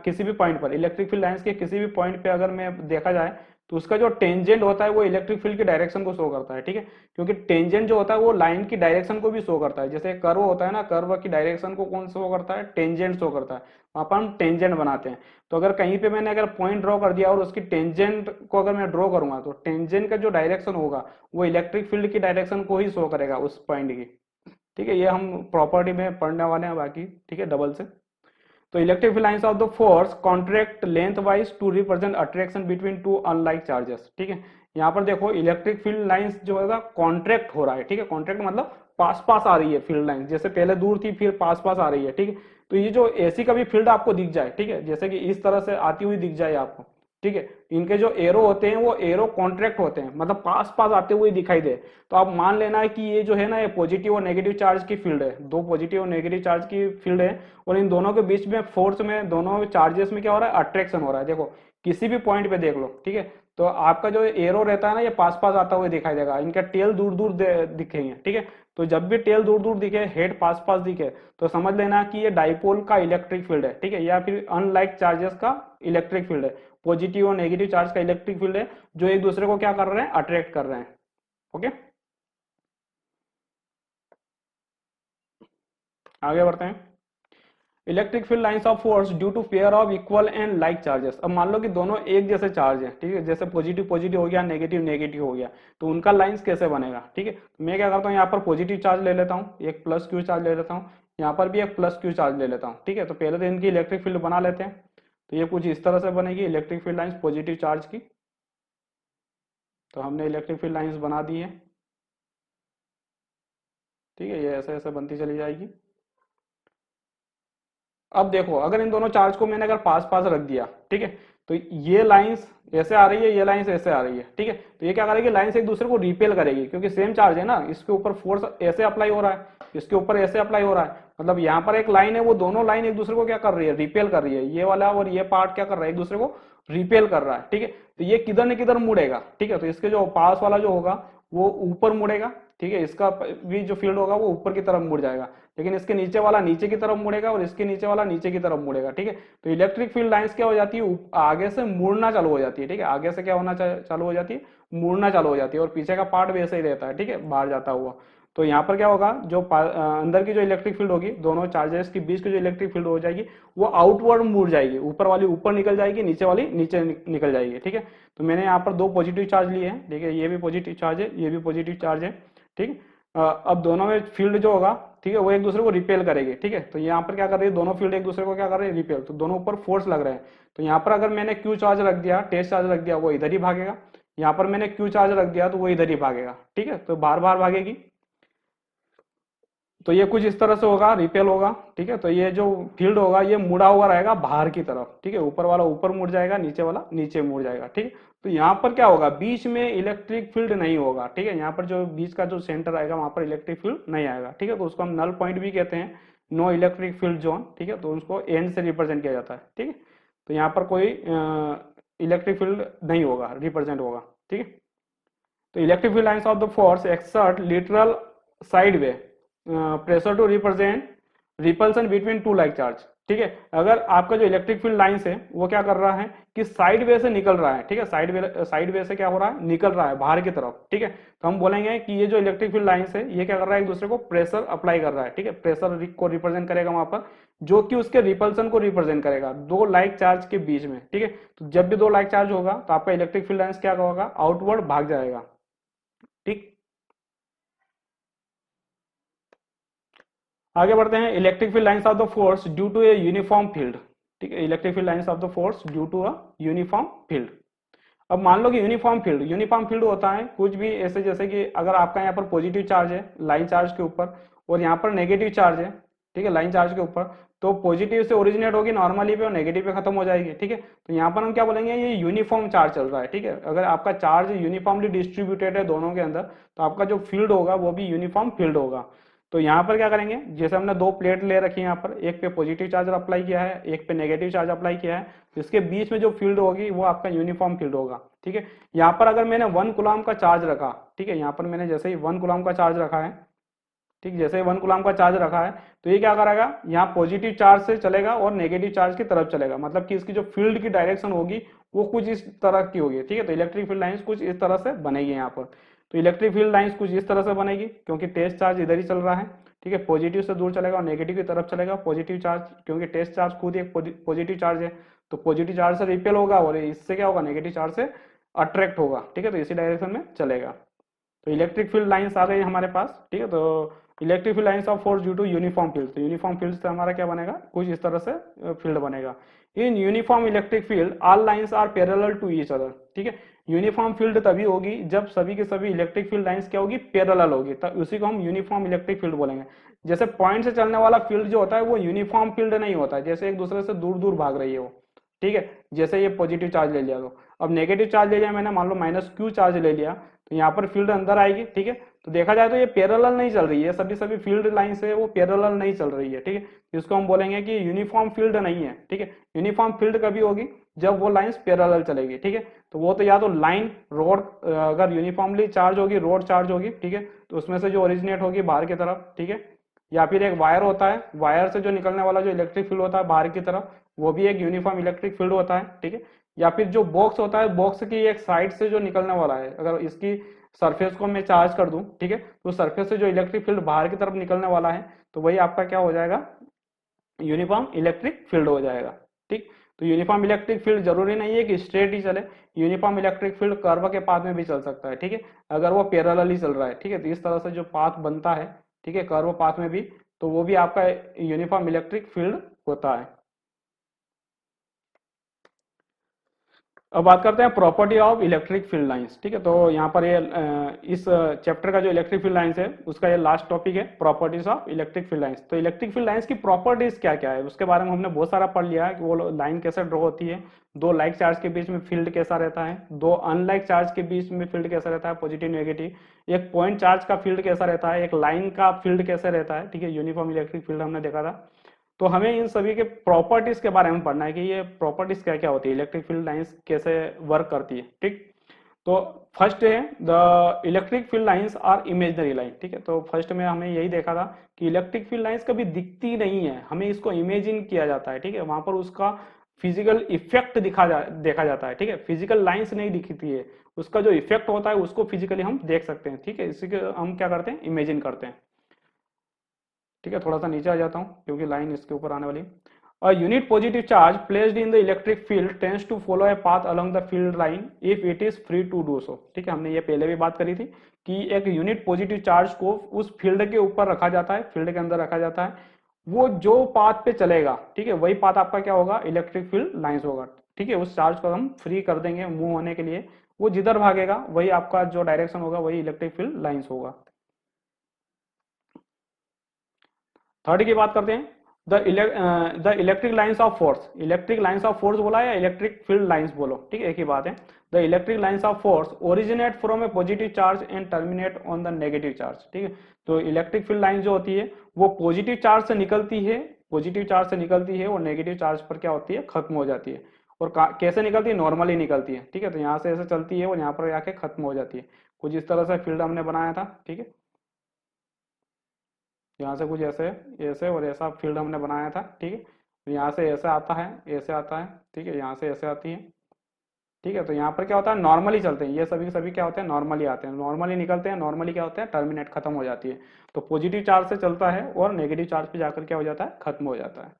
किसी भी पॉइंट पर, इलेक्ट्रिक फील्ड लाइंस के किसी भी पॉइंट पे अगर मैं देखा जाए तो उसका जो टेंजेंट होता है वो इलेक्ट्रिक फील्ड की डायरेक्शन को शो करता है, ठीक है, क्योंकि टेंजेंट जो होता है वो लाइन की डायरेक्शन को भी शो करता है, जैसे कर्व होता है ना, कर्व की डायरेक्शन को कौन शो करता है, टेंजेंट शो करता है, वहां पर हम टेंजेंट बनाते हैं। तो अगर कहीं पे मैंने अगर पॉइंट ड्रॉ कर दिया और उसकी टेंजेंट को अगर मैं ड्रॉ करूंगा तो टेंजेंट का जो डायरेक्शन होगा वो इलेक्ट्रिक फील्ड की डायरेक्शन को ही शो करेगा उस पॉइंट की, ठीक है, ये हम प्रॉपर्टी में पढ़ने वाले हैं बाकी, ठीक है, डबल से। तो electric field lines of the force contract lengthwise to represent attraction between two unlike charges, ठीक है। यहाँ पर देखो इलेक्ट्रिक फील्ड लाइंस जो है कॉन्ट्रैक्ट हो रहा है, ठीक है, कॉन्ट्रैक्ट मतलब पास पास आ रही है फील्ड लाइन, जैसे पहले दूर थी फिर पास पास आ रही है, ठीक है। तो ये जो ऐसी कभी फील्ड आपको दिख जाए, ठीक है, जैसे कि इस तरह से आती हुई दिख जाए आपको, ठीक है, इनके जो एरो होते हैं वो एरो कॉन्ट्रैक्ट होते हैं, मतलब पास पास आते हुए दिखाई दे, तो आप मान लेना है कि ये जो है ना, ये पॉजिटिव और नेगेटिव चार्ज की फील्ड है, दो पॉजिटिव और नेगेटिव चार्ज की फील्ड है, और इन दोनों के बीच में फोर्स में, दोनों चार्जेस में क्या हो रहा है, अट्रैक्शन हो रहा है, देखो किसी भी पॉइंट पे देख लो, ठीक है। तो आपका जो एरो रहता है ना, ये पास पास आता हुआ दिखाई देगा, इनका टेल दूर दूर दिखेंगे, ठीक है। तो जब भी टेल दूर दूर दिखे, हेड पास पास दिखे, तो समझ लेना कि ये डाइपोल का इलेक्ट्रिक फील्ड है, ठीक है, या फिर अनलाइक चार्जेस का इलेक्ट्रिक फील्ड है, पॉजिटिव और नेगेटिव चार्ज का इलेक्ट्रिक फील्ड है, जो एक दूसरे को क्या कर रहे हैं, अट्रैक्ट कर रहे हैं, ओके। आगे बढ़ते हैं, electric field lines of force due to pair of equal and like charges. अब मान लो कि दोनों एक जैसे चार्ज है, ठीक है, जैसे पॉजिटिव पॉजिटिव हो गया, नेगेटिव नेगेटिव हो गया, तो उनका लाइंस कैसे बनेगा, ठीक है। तो मैं क्या करता हूँ, यहाँ पर पॉजिटिव चार्ज ले लेता हूँ, एक प्लस क्यू चार्ज ले लेता हूँ, यहाँ पर भी एक प्लस क्यू चार्ज ले लेता हूँ, ठीक है। तो पहले तो इनकी इलेक्ट्रिक फील्ड बना लेते हैं, तो ये कुछ इस तरह से बनेगी electric field lines positive charge की, तो हमने इलेक्ट्रिक फील्ड लाइंस बना दी है, ठीक है, ये ऐसे ऐसे बनती चली जाएगी। अब देखो अगर इन दोनों चार्ज को मैंने अगर पास पास रख दिया, ठीक है, तो ये लाइंस ऐसे आ रही है, ये लाइंस ऐसे आ रही है, ठीक है, तो ये क्या करेगी, लाइंस एक दूसरे को रिपेल करेगी, क्योंकि सेम चार्ज है ना, इसके ऊपर फोर्स ऐसे अप्लाई हो रहा है, इसके ऊपर ऐसे अप्लाई हो रहा है, मतलब यहाँ पर एक लाइन है, वो दोनों लाइन एक दूसरे को क्या कर रही है, रिपेल कर रही है, ये वाला और ये पार्ट क्या कर रहा है, एक दूसरे को रिपेल कर रहा है, ठीक है। तो ये किधर न किधर मुड़ेगा, ठीक है, तो इसके जो पास वाला जो होगा वो ऊपर मुड़ेगा, ठीक है, इसका भी जो फील्ड होगा वो ऊपर की तरफ मुड़ जाएगा, लेकिन इसके नीचे वाला नीचे की तरफ मुड़ेगा और इसके नीचे वाला नीचे की तरफ मुड़ेगा, ठीक है। तो इलेक्ट्रिक फील्ड लाइंस क्या हो जाती है, आगे से मुड़ना चालू हो जाती है, ठीक है, आगे से क्या होना चालू हो जाती है, मुड़ना चालू हो जाती है, और पीछे का पार्ट भी ऐसे ही रहता है, ठीक है, बाहर जाता हुआ। तो यहाँ पर क्या होगा, जो अंदर की जो इलेक्ट्रिक फील्ड होगी, दोनों चार्जेस के बीच की जो इलेक्ट्रिक फील्ड हो जाएगी वो आउटवर्ड मुड़ जाएगी, ऊपर वाली ऊपर निकल जाएगी, नीचे वाली नीचे निकल जाएगी, ठीक है। तो मैंने यहाँ पर दो पॉजिटिव चार्ज लिए हैं, ठीक है, ये भी पॉजिटिव चार्ज है, ये भी पॉजिटिव चार्ज है, ठीक है। अब दोनों में फील्ड जो होगा, ठीक है, वो एक दूसरे को रिपेल करेगी, ठीक है। तो यहाँ पर क्या कर रही है, दोनों फील्ड एक दूसरे को क्या कर रहे हैं, रिपेल, तो दोनों ऊपर फोर्स लग रहे हैं। तो यहाँ पर अगर मैंने क्यू चार्ज रख दिया, टेस्ट चार्ज रख दिया, वो इधर ही भागेगा, यहाँ पर मैंने क्यू चार्ज रख दिया तो वो इधर ही भागेगा, ठीक है, तो बार बार भागेगी। तो ये कुछ इस तरह से होगा, रिपेल होगा, ठीक है। तो ये जो फील्ड होगा ये मुड़ा हुआ रहेगा बाहर की तरफ, ठीक है, ऊपर वाला ऊपर मुड़ जाएगा, नीचे वाला नीचे मुड़ जाएगा, ठीक है। तो यहाँ पर क्या होगा, बीच में इलेक्ट्रिक फील्ड नहीं होगा, ठीक है, यहाँ पर जो बीच का जो सेंटर आएगा वहां पर इलेक्ट्रिक फील्ड नहीं आएगा, ठीक है, तो उसको हम नल पॉइंट भी कहते हैं, नो इलेक्ट्रिक फील्ड जोन, ठीक है, तो उसको एंड से रिप्रेजेंट किया जाता है, ठीक है। तो यहाँ पर कोई इलेक्ट्रिक फील्ड नहीं होगा, रिप्रेजेंट होगा, ठीक है। तो electric field lines of the force exert literal side way pressure to represent repulsion between two like charge, ठीक है। अगर आपका जो इलेक्ट्रिक फील्ड लाइंस है वो क्या कर रहा है कि साइड वे से निकल रहा है, ठीक है, साइड वे से क्या हो रहा है, निकल रहा है बाहर की तरफ, ठीक है, तो हम बोलेंगे कि ये जो इलेक्ट्रिक फील्ड लाइंस है ये क्या कर रहा है, एक दूसरे को प्रेशर अप्लाई कर रहा है, ठीक है, प्रेशर को रिप्रेजेंट करेगा वहां पर, जो कि उसके रिपल्सन को रिप्रेजेंट करेगा दो लाइक चार्ज के बीच में, ठीक है। तो जब भी दो लाइक चार्ज होगा तो आपका इलेक्ट्रिक फील्ड लाइंस क्या होगा, आउटवर्ड भाग जाएगा, ठीक। आगे बढ़ते हैं, electric field lines of the force due to a uniform field, ठीक है, electric field lines of the force due to a uniform field. अब मान लो कि यूनिफॉर्म फील्ड होता है कुछ भी ऐसे, जैसे कि अगर आपका यहाँ पर पॉजिटिव चार्ज है लाइन चार्ज के ऊपर और यहाँ पर नेगेटिव चार्ज है, ठीक है, लाइन चार्ज के ऊपर, तो पॉजिटिव से ओरिजिनेट होगी नॉर्मली पे और नेगेटिव पे खत्म हो जाएगी, ठीक है। तो यहाँ पर हम क्या बोलेंगे, ये यूनिफॉर्म चार्ज चल रहा है, ठीक है। अगर आपका चार्ज यूनिफॉर्मली डिस्ट्रीब्यूटेड है दोनों के अंदर, तो आपका जो फील्ड होगा वो भी यूनिफॉर्म फील्ड होगा। तो यहाँ पर क्या करेंगे, जैसे हमने दो प्लेट ले रखी है, यहाँ पर एक पे पॉजिटिव चार्ज अप्लाई किया है, एक पे नेगेटिव चार्ज अप्लाई किया है, तो इसके बीच में जो फील्ड होगी वो आपका यूनिफॉर्म फील्ड होगा, ठीक है। यहाँ पर अगर मैंने 1 कूलम का चार्ज रखा, ठीक है, यहाँ पर मैंने जैसे ही 1 कूलम का चार्ज रखा है, ठीक, जैसे ही 1 कूलम का चार्ज रखा है, तो ये क्या करेगा, यहाँ पॉजिटिव चार्ज से चलेगा और नेगेटिव चार्ज की तरफ चलेगा, मतलब कि इसकी जो फील्ड की डायरेक्शन होगी वो कुछ इस तरह की होगी, ठीक है। तो इलेक्ट्रिक फील्ड लाइंस कुछ इस तरह से बनेगी यहाँ पर। तो इलेक्ट्रिक फील्ड लाइंस कुछ इस तरह से बनेगी क्योंकि टेस्ट चार्ज इधर ही चल रहा है, ठीक है, पॉजिटिव से दूर चलेगा और नेगेटिव की तरफ चलेगा। पॉजिटिव चार्ज, क्योंकि टेस्ट चार्ज खुद एक पॉजिटिव चार्ज है, तो पॉजिटिव चार्ज से रिपेल होगा और इससे क्या होगा, नेगेटिव चार्ज से अट्रैक्ट होगा, ठीक है, तो इसी डायरेक्शन में चलेगा। तो इलेक्ट्रिक फील्ड लाइंस आ गई हमारे पास, ठीक है। तो electric field lines of force due to uniform field, तो यूनिफॉर्म फील्ड से हमारा क्या बनेगा, कुछ इस तरह से फील्ड बनेगा। In uniform electric field all lines are parallel to each other, ठीक है। यूनिफॉर्म फील्ड तभी होगी जब सभी के सभी इलेक्ट्रिक फील्ड लाइंस क्या होगी, पैरेलल होगी, तब उसी को हम यूनिफॉर्म इलेक्ट्रिक फील्ड बोलेंगे। जैसे पॉइंट से चलने वाला फील्ड जो होता है वो यूनिफॉर्म फील्ड नहीं होता है, जैसे एक दूसरे से दूर दूर भाग रही है वो, ठीक है। जैसे ये पॉजिटिव चार्ज ले लिया, तो अब नेगेटिव चार्ज ले लिया मैंने, मान लो -q चार्ज ले लिया, तो यहाँ पर फील्ड अंदर आएगी, ठीक है। तो देखा जाए तो ये पैरेलल नहीं चल रही है, सभी सभी फील्ड लाइन से वो पैरेलल नहीं चल रही है, ठीक है। इसको हम बोलेंगे कि यूनिफॉर्म फील्ड नहीं है, ठीक है। यूनिफॉर्म फील्ड कभी होगी जब वो लाइंस पैरेलल चलेगी, ठीक है। तो वो तो या तो लाइन रोड, अगर यूनिफॉर्मली चार्ज होगी, रोड चार्ज होगी, ठीक है, तो उसमें से जो ओरिजिनेट होगी बाहर की तरफ, ठीक है। या फिर एक वायर होता है, वायर से जो निकलने वाला जो इलेक्ट्रिक फील्ड होता है बाहर की तरफ, वो भी एक यूनिफॉर्म इलेक्ट्रिक फील्ड होता है, ठीक है। या फिर जो बॉक्स होता है, बॉक्स की एक साइड से जो निकलने वाला है, अगर इसकी सरफेस को मैं चार्ज कर दूं, ठीक है, तो सरफेस से जो इलेक्ट्रिक फील्ड बाहर की तरफ निकलने वाला है, तो वही आपका क्या हो जाएगा, यूनिफॉर्म इलेक्ट्रिक फील्ड हो जाएगा, ठीक। तो यूनिफॉर्म इलेक्ट्रिक फील्ड जरूरी नहीं है कि स्ट्रेट ही चले, यूनिफॉर्म इलेक्ट्रिक फील्ड कर्व के पाथ में भी चल सकता है, ठीक है, अगर वो पैरेलल ही चल रहा है, ठीक है। तो इस तरह से जो पाथ बनता है, ठीक है, कर्व पाथ में भी, तो वो भी आपका यूनिफॉर्म इलेक्ट्रिक फील्ड होता है। अब बात करते हैं property of electric field lines, ठीक है। तो यहाँ पर ये इस चैप्टर का जो इलेक्ट्रिक फील्ड लाइंस है उसका ये लास्ट टॉपिक है, properties of electric field lines. तो इलेक्ट्रिक फील्ड लाइंस की प्रॉपर्टीज क्या क्या है उसके बारे में हमने बहुत सारा पढ़ लिया है कि वो लाइन कैसे ड्रॉ होती है, दो लाइक चार्ज के बीच में फील्ड कैसा रहता है, दो अनलाइक चार्ज के बीच में फील्ड कैसा रहता है, पॉजिटिव नेगेटिव, एक पॉइंट चार्ज का फील्ड कैसा रहता है, एक लाइन का फील्ड कैसे रहता है, ठीक है, यूनिफॉर्म इलेक्ट्रिक फील्ड हमने देखा था। तो हमें इन सभी के प्रॉपर्टीज के बारे में पढ़ना है कि ये प्रॉपर्टीज क्या क्या होती है, इलेक्ट्रिक फील्ड लाइंस कैसे वर्क करती है, ठीक। तो फर्स्ट है the electric field lines are imaginary line, ठीक है। तो फर्स्ट में हमें यही देखा था कि इलेक्ट्रिक फील्ड लाइंस कभी दिखती नहीं है, हमें इसको इमेजिन किया जाता है, ठीक है, वहां पर उसका फिजिकल इफेक्ट देखा जाता है, ठीक है, फिजिकल लाइंस नहीं दिखती है, उसका जो इफेक्ट होता है उसको फिजिकली हम देख सकते हैं, ठीक है, इसी के हम क्या करते हैं, इमेजिन करते हैं, ठीक है। थोड़ा सा नीचे आ जाता हूँ क्योंकि लाइन इसके ऊपर आने वाली। A unit positive charge placed in the electric field tends to follow a path along the field line if it is free to do so, ठीक है, हमने ये पहले भी बात करी थी कि एक यूनिट पॉजिटिव चार्ज को उस फील्ड के ऊपर रखा जाता है, फील्ड के अंदर रखा जाता है, वो जो पाथ पे चलेगा, ठीक है, वही पाथ आपका क्या होगा, इलेक्ट्रिक फील्ड लाइंस होगा, ठीक है। उस चार्ज को हम फ्री कर देंगे मूव होने के लिए, वो जिधर भागेगा वही आपका जो डायरेक्शन होगा वही इलेक्ट्रिक फील्ड लाइंस होगा। थर्ड की बात करते हैं, the electric lines of force, electric lines of force बोला या इलेक्ट्रिक फील्ड लाइंस बोलो, ठीक है, एक ही बात है। The electric lines of force originate from A positive charge and terminate on the negative charge, ठीक है। तो इलेक्ट्रिक फील्ड लाइन जो होती है वो पॉजिटिव चार्ज से निकलती है, पॉजिटिव चार्ज से निकलती है और नेगेटिव चार्ज पर क्या होती है, खत्म हो जाती है। और कैसे निकलती है, नॉर्मली निकलती है, ठीक है। तो यहाँ से ऐसे चलती है और यहाँ पर आके खत्म हो जाती है, कुछ इस तरह से फील्ड हमने बनाया था, ठीक है। यहाँ से कुछ ऐसे ऐसे और ऐसा फील्ड हमने बनाया था, ठीक है। यहाँ से ऐसे आता है, ऐसे आता है, ठीक है, यहाँ से ऐसे आती है, ठीक है। तो यहाँ पर क्या होता है, नॉर्मली चलते हैं, ये सभी के सभी क्या होते हैं, नॉर्मली आते हैं, नॉर्मली निकलते हैं, नॉर्मली क्या होता है, टर्मिनेट खत्म हो जाती है। तो पॉजिटिव चार्ज से चलता है और नेगेटिव चार्ज पे जाकर क्या हो जाता है, खत्म हो जाता है।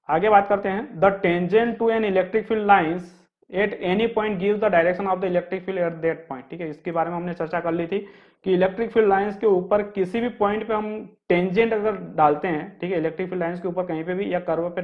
आगे बात करते हैं, the tangent to an electric field lines at any point gives the direction of the electric field at that point, ठीक है। इसके बारे में हमने चर्चा कर ली थी कि इलेक्ट्रिक फील्ड लाइंस के ऊपर किसी भी पॉइंट पे हम टेंजेंट अगर डालते हैं, ठीक है, इलेक्ट्रिक फील्ड लाइंस के ऊपर कहीं पे भी या कर्व पे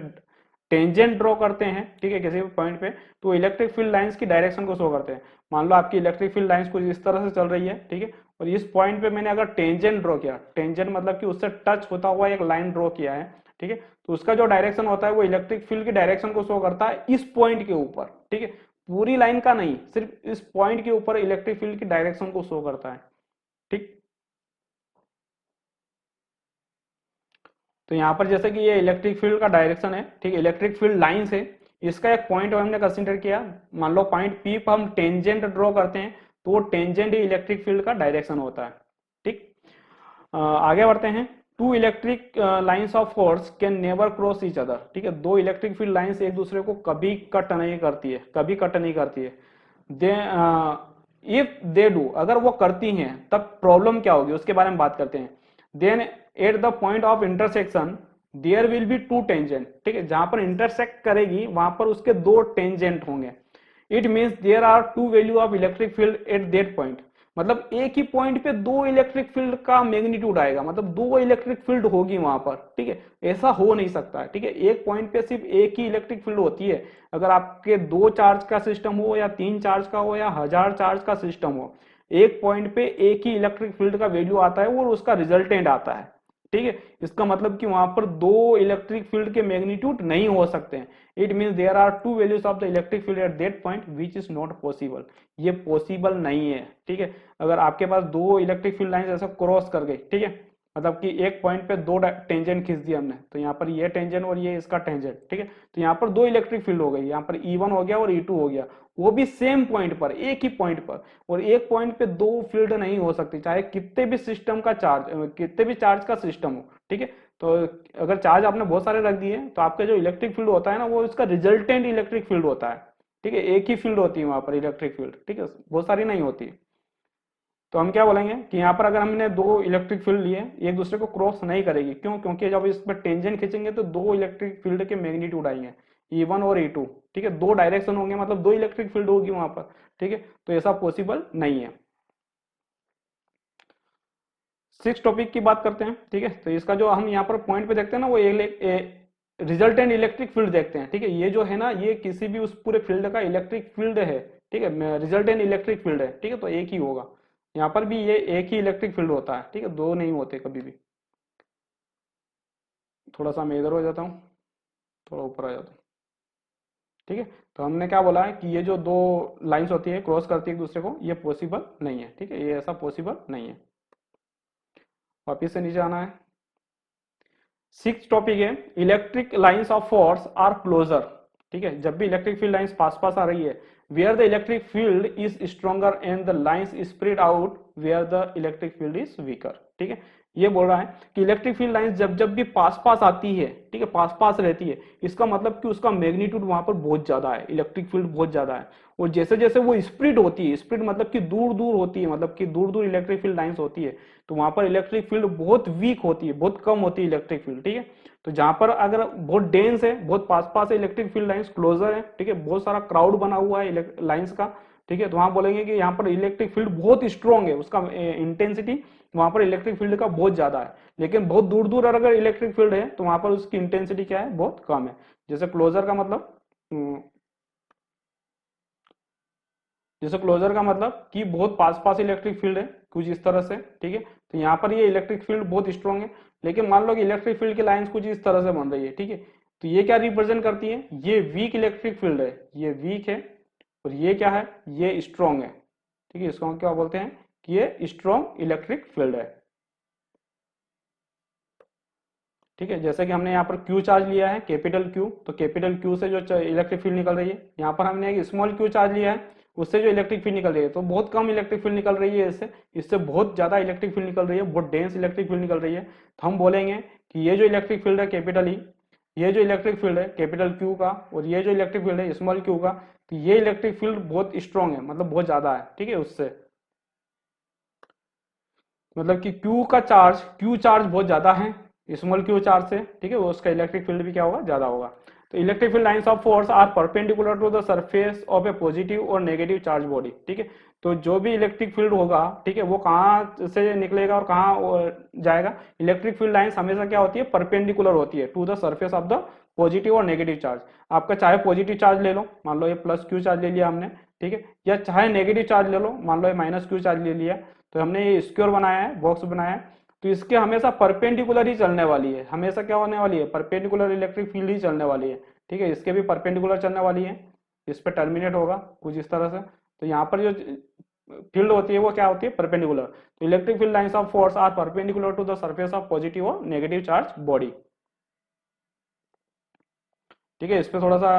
टेंजेंट ड्रॉ करते हैं, ठीक है, किसी भी पॉइंट पे, तो इलेक्ट्रिक फील्ड लाइंस की डायरेक्शन को शो करते हैं। मान लो आपकी इलेक्ट्रिक फील्ड लाइंस कुछ इस तरह से चल रही है, ठीक है, और इस पॉइंट पे मैंने अगर टेंजेंट ड्रॉ किया, टेंजेंट मतलब कि उससे टच होता हुआ एक लाइन ड्रॉ किया है, ठीक है, तो उसका जो डायरेक्शन होता है वो इलेक्ट्रिक फील्ड की डायरेक्शन को शो करता है इस पॉइंट के ऊपर, ठीक है, पूरी लाइन का नहीं, सिर्फ इस पॉइंट के ऊपर इलेक्ट्रिक फील्ड की डायरेक्शन को शो करता है, ठीक। तो यहाँ पर जैसे कि ये इलेक्ट्रिक फील्ड का डायरेक्शन है, ठीक है, इलेक्ट्रिक फील्ड लाइन से इसका एक पॉइंट हमने कंसीडर किया, मान लो पॉइंट पी पर हम टेंजेंट ड्रॉ करते हैं, तो वो टेंजेंट ही इलेक्ट्रिक फील्ड का डायरेक्शन होता है, ठीक। आगे बढ़ते हैं, two electric lines of force can never cross each other, ठीक है, दो इलेक्ट्रिक फील्ड लाइंस एक दूसरे को कभी कट नहीं करती है, कभी कट नहीं करती है। दे इफ दे डू, अगर वो करती हैं तब प्रॉब्लम क्या होगी उसके बारे में बात करते हैं। Then at the point of intersection there will be two tangent, ठीक है, जहां पर इंटरसेक्ट करेगी वहां पर उसके दो टेंजेंट होंगे। It means there are two value of electric field at that point, मतलब एक ही पॉइंट पे दो इलेक्ट्रिक फील्ड का मैग्नीट्यूड आएगा, मतलब दो इलेक्ट्रिक फील्ड होगी वहां पर, ठीक है, ऐसा हो नहीं सकता है, ठीक है, एक पॉइंट पे सिर्फ एक ही इलेक्ट्रिक फील्ड होती है। अगर आपके दो चार्ज का सिस्टम हो या तीन चार्ज का हो या 1000 चार्ज का सिस्टम हो, एक पॉइंट पे एक ही इलेक्ट्रिक फील्ड का वैल्यू आता है और उसका रिजल्टेंट आता है, ठीक है। इसका मतलब कि वहां पर दो इलेक्ट्रिक फील्ड के मैग्नीट्यूड नहीं हो सकते हैं। It means there are two values of the electric field at that point which is not possible, ये पॉसिबल नहीं है, ठीक है। अगर आपके पास दो इलेक्ट्रिक फील्ड लाइन ऐसे क्रॉस कर गई, ठीक है, मतलब कि एक पॉइंट पे दो टेंजेंट खींच दिया हमने, तो यहाँ पर ये टेंजेंट और ये इसका टेंजेंट, ठीक है, तो यहाँ पर दो इलेक्ट्रिक फील्ड हो गई, यहाँ पर E1 हो गया और E2 हो गया, वो भी सेम पॉइंट पर, एक ही पॉइंट पर, और एक पॉइंट पे दो फील्ड नहीं हो सकती, चाहे कितने भी सिस्टम का चार्ज, कितने भी चार्ज का सिस्टम हो, ठीक है। तो अगर चार्ज आपने बहुत सारे रख दिए तो आपका जो इलेक्ट्रिक फील्ड होता है ना, वो इसका रिजल्टेंट इलेक्ट्रिक फील्ड होता है, ठीक है, एक ही फील्ड होती है वहां पर इलेक्ट्रिक फील्ड, ठीक है, बहुत सारी नहीं होती। तो हम क्या बोलेंगे कि यहाँ पर अगर हमने दो इलेक्ट्रिक फील्ड लिए, एक दूसरे को क्रॉस नहीं करेगी, क्यों, क्योंकि जब इस पर टेंजेंट खींचेंगे तो दो इलेक्ट्रिक फील्ड के मैग्नीट्यूड आएंगे, E1 और E2, ठीक है, दो डायरेक्शन होंगे, मतलब दो इलेक्ट्रिक फील्ड होगी वहां पर, ठीक है, तो ऐसा पॉसिबल नहीं है। सिक्स टॉपिक की बात करते हैं, ठीक है, तो इसका जो हम यहाँ पर पॉइंट पे देखते हैं ना, वो रिजल्टेंट इलेक्ट्रिक फील्ड देखते हैं, ठीक है, ये जो है ना, ये किसी भी उस पूरे फील्ड का इलेक्ट्रिक फील्ड है, ठीक है, रिजल्टेंट इलेक्ट्रिक फील्ड है, ठीक है, तो एक ही होगा, यहाँ पर भी ये एक ही इलेक्ट्रिक फील्ड होता है, ठीक है, दो नहीं होते कभी भी। थोड़ा सा मैं इधर हो जाता हूँ, थोड़ा ऊपर आ जाता हूँ, ठीक है। तो हमने क्या बोला है कि ये जो दो लाइंस होती है क्रॉस करती है एक दूसरे को, ये पॉसिबल नहीं है, ठीक है, ये ऐसा पॉसिबल नहीं है। वापिस से नीचे आना है। सिक्स टॉपिक है, electric lines of force are closer, ठीक है, जब भी इलेक्ट्रिक फील्ड लाइंस पास पास आ रही है, where the electric field is stronger and the lines spread out where the electric field is weaker, ठीक है, ये बोल रहा है कि इलेक्ट्रिक फील्ड लाइंस जब जब भी पास पास आती है, ठीक है, पास पास रहती है, इसका मतलब कि उसका मैग्नीट्यूड वहां पर बहुत ज्यादा है, इलेक्ट्रिक फील्ड बहुत ज्यादा है, और जैसे जैसे वो स्प्रेड होती है, स्प्रेड मतलब कि दूर दूर होती है, मतलब कि दूर दूर इलेक्ट्रिक फील्ड लाइंस होती है, तो वहां पर इलेक्ट्रिक फील्ड बहुत वीक होती है, बहुत कम होती है इलेक्ट्रिक फील्ड, ठीक है। तो जहां पर अगर बहुत डेंस है, बहुत पास पास है इलेक्ट्रिक फील्ड लाइंस, क्लोजर है, ठीक है, बहुत सारा क्राउड बना हुआ है लाइंस का, ठीक है, तो वहां बोलेंगे कि यहाँ पर इलेक्ट्रिक फील्ड बहुत स्ट्रॉन्ग है, उसका इंटेंसिटी वहां पर इलेक्ट्रिक फील्ड का बहुत ज्यादा है। लेकिन बहुत दूर दूर अगर इलेक्ट्रिक फील्ड है तो वहां पर उसकी इंटेंसिटी क्या है, बहुत कम है। जैसे क्लोजर का मतलब जैसे क्लोजर का मतलब कि बहुत पास पास इलेक्ट्रिक फील्ड है, कुछ इस तरह से, ठीक है, तो यहाँ पर ये इलेक्ट्रिक फील्ड बहुत स्ट्रॉन्ग है। लेकिन मान लो कि इलेक्ट्रिक फील्ड की लाइंस कुछ इस तरह से बन रही है, ठीक है, तो ये क्या रिप्रेजेंट करती है, ये वीक इलेक्ट्रिक फील्ड है, ये वीक है, और ये क्या है, ये स्ट्रॉन्ग है, ठीक है, इसको हम क्या बोलते हैं कि ये स्ट्रॉन्ग इलेक्ट्रिक फील्ड है, ठीक है। जैसे कि हमने यहाँ पर Q चार्ज लिया है, कैपिटल Q, तो कैपिटल Q से जो इलेक्ट्रिक फील्ड निकल रही है, यहाँ पर हमने एक स्मॉल Q चार्ज लिया है, उससे जो इलेक्ट्रिक फील्ड निकल रही है, तो बहुत कम इलेक्ट्रिक फील्ड निकल रही है इससे, इससे बहुत ज्यादा इलेक्ट्रिक फील्ड निकल रही है, बहुत डेंस इलेक्ट्रिक फील्ड निकल रही है। तो हम बोलेंगे कि ये जो इलेक्ट्रिक फील्ड है कैपिटल E, ये जो इलेक्ट्रिक फील्ड है कैपिटल क्यू का और ये जो इलेक्ट्रिक फील्ड है स्मॉल क्यू का, तो ये इलेक्ट्रिक फील्ड बहुत स्ट्रांग है, मतलब बहुत ज्यादा है, ठीक है उससे, मतलब कि क्यू चार्ज बहुत ज्यादा है स्मॉल क्यू चार्ज से, ठीक है, वो उसका इलेक्ट्रिक फील्ड भी क्या होगा, ज्यादा होगा। तो electric field lines of force are perpendicular to the surface of a positive और नेगेटिव चार्ज बॉडी, ठीक है। तो जो भी इलेक्ट्रिक फील्ड होगा, ठीक है, वो कहाँ से निकलेगा और कहाँ जाएगा, इलेक्ट्रिक फील्ड लाइंस हमेशा क्या होती है, परपेंडिकुलर होती है to the surface of the positive और नेगेटिव चार्ज। आपका चाहे पॉजिटिव चार्ज ले लो, मान लो ये प्लस क्यू चार्ज ले लिया हमने, ठीक है, या चाहे नेगेटिव चार्ज ले लो, मान लो ये माइनस क्यू चार्ज ले लिया, तो हमने ये स्क्वायर बनाया है, बॉक्स बनाया है, तो इसके हमेशा परपेंडिकुलर ही चलने वाली है, हमेशा क्या होने वाली है, परपेंडिकुलर इलेक्ट्रिक फील्ड ही चलने वाली है, ठीक है, इसके भी परपेंडिकुलर चलने वाली है, इस पे टर्मिनेट होगा कुछ इस तरह से। तो यहाँ पर जो फील्ड होती है वो क्या होती है, परपेंडिकुलर। तो electric field lines of force are perpendicular to the surface of positive और नेगेटिव चार्ज बॉडी, ठीक है। इस पे थोड़ा सा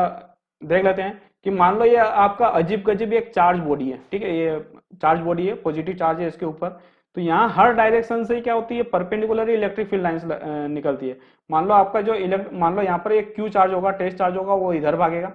देख लेते हैं कि मान लो ये आपका अजीब गजीब एक चार्ज बॉडी है, ठीक है, ये चार्ज बॉडी है, पॉजिटिव चार्ज है इसके ऊपर, तो यहाँ हर डायरेक्शन से क्या होती है, परपेंडिकुलर इलेक्ट्रिक फील्ड लाइंस निकलती है। मान लो आपका जो मान लो यहाँ पर एक क्यू चार्ज होगा, टेस्ट चार्ज होगा, वो इधर भागेगा,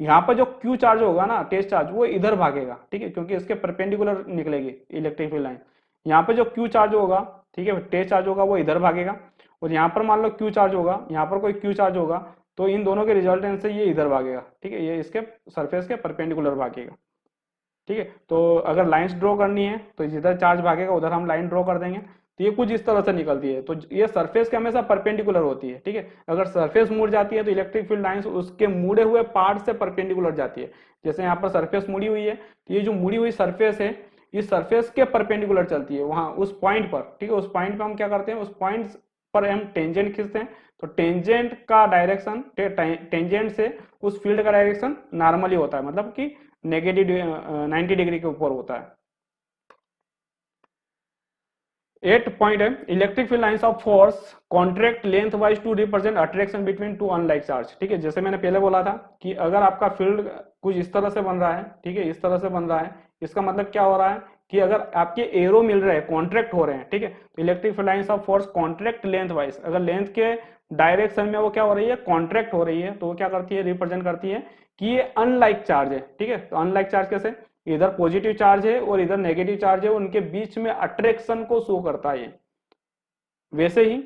यहाँ पर जो क्यू चार्ज होगा ना, टेस्ट चार्ज, वो इधर भागेगा, ठीक है, क्योंकि इसके परपेंडिकुलर निकलेगी इलेक्ट्रिक फील्ड लाइन। यहाँ पर जो क्यू चार्ज होगा, ठीक है, टेस्ट चार्ज होगा, वो इधर भागेगा, और यहाँ पर मान लो क्यू चार्ज होगा, यहाँ पर कोई क्यू चार्ज होगा, तो इन दोनों के रिजल्टेंट से ये इधर भागेगा, ठीक है, ये इसके सरफेस के परपेंडिकुलर भागेगा, ठीक है। तो अगर लाइंस ड्रॉ करनी है तो जिधर चार्ज भागेगा उधर हम लाइन ड्रॉ कर देंगे, तो ये कुछ इस तरह से निकलती है, तो ये सरफेस के हमेशा परपेंडिकुलर होती है, ठीक है। अगर सरफेस मुड़ जाती है तो इलेक्ट्रिक फील्ड लाइंस उसके मुड़े हुए पार्ट से परपेंडिकुलर जाती है। जैसे यहाँ पर सरफेस मुड़ी हुई है, तो ये जो मुड़ी हुई सरफेस है, इस सरफेस के परपेंडिकुलर चलती है वहां उस पॉइंट पर, ठीक है, उस पॉइंट पर हम क्या करते हैं, उस पॉइंट पर हम टेंजेंट खींचते हैं, तो टेंजेंट का डायरेक्शन, टेंजेंट से उस फील्ड का डायरेक्शन नॉर्मली होता है, मतलब कि नेगेटिव 90 डिग्री के ऊपर होता है। 8 पॉइंट है, electric field lines of force contract lengthwise to represent attraction between two unlike charge, ठीक है। जैसे मैंने पहले बोला था कि अगर आपका फील्ड कुछ इस तरह से बन रहा है, ठीक है, इस तरह से बन रहा है, इसका मतलब क्या हो रहा है कि अगर आपके एरो मिल रहे हैं, कॉन्ट्रैक्ट हो रहे हैं, ठीक है, तो electric field lines of force contract length wise, अगर लेंथ के डायरेक्शन में वो क्या हो रही है, कॉन्ट्रैक्ट हो रही है, तो वो क्या करती है, रिप्रेजेंट करती है कि ये अनलाइक चार्ज है, ठीक है। तो अनलाइक चार्ज कैसे, इधर पॉजिटिव चार्ज है और इधर नेगेटिव चार्ज है, उनके बीच में अट्रैक्शन को शो करता है ये। वैसे ही,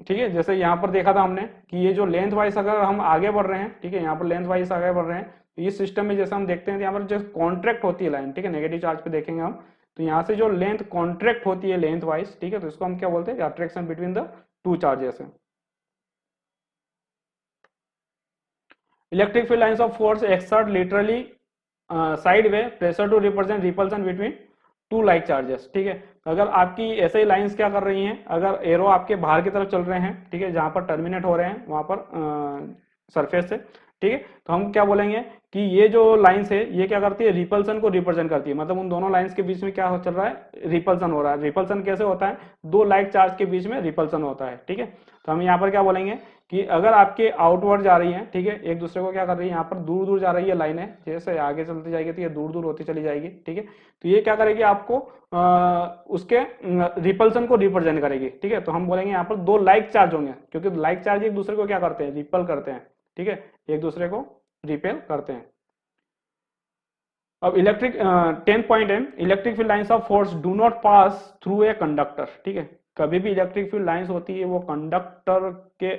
ठीक है, जैसे यहाँ पर देखा था हमने कि ये जो लेंथ वाइज अगर हम आगे बढ़ रहे हैं, ठीक है, यहाँ पर लेंथ वाइज आगे बढ़ रहे हैं, तो इस सिस्टम में जैसे हम देखते हैं यहाँ पर जो कॉन्ट्रैक्ट होती है लाइन, ठीक है, नेगेटिव चार्ज पे देखेंगे हम, तो यहाँ से जो लेंथ कॉन्ट्रैक्ट होती है लेंथ वाइज, ठीक है, तो इसको हम क्या बोलते हैं, attraction between the two charges है। Electric field lines of force exert literally sideways pressure to represent repulsion between two like charges, ठीक है। अगर आपकी ऐसे ही लाइंस क्या कर रही हैं, अगर एरो आपके बाहर की तरफ चल रहे हैं, ठीक है, जहां पर टर्मिनेट हो रहे हैं वहां पर सरफेस से, ठीक है, तो हम क्या बोलेंगे कि ये जो लाइंस है ये क्या करती है, रिपल्सन को रिप्रेजेंट करती है, मतलब उन दोनों लाइंस के बीच में क्या चल रहा है, रिपल्सन हो रहा है। रिपल्सन कैसे होता है, दो लाइक चार्ज के बीच में रिपल्सन होता है, ठीक है। तो हम यहाँ पर क्या बोलेंगे कि अगर आपके आउटवर्ड जा रही है, ठीक है, एक दूसरे को क्या कर रही है, यहाँ पर दूर दूर जा रही है लाइनें, जैसे आगे चलती जाएगी तो ये दूर दूर होती चली जाएगी, ठीक है। तो ये क्या करेगी, आपको उसके रिपल्सन को रिप्रेजेंट करेगी, ठीक है। तो हम बोलेंगे यहाँ पर दो लाइक चार्ज होंगे, क्योंकि लाइक चार्ज एक दूसरे को क्या करते हैं, रिपल करते हैं, ठीक है, एक दूसरे को रिपेल करते हैं। अब इलेक्ट्रिक 10 पॉइंट है, electric field lines of force do not pass through a conductor, ठीक है, कभी भी इलेक्ट्रिक फील्ड लाइंस होती है वो कंडक्टर के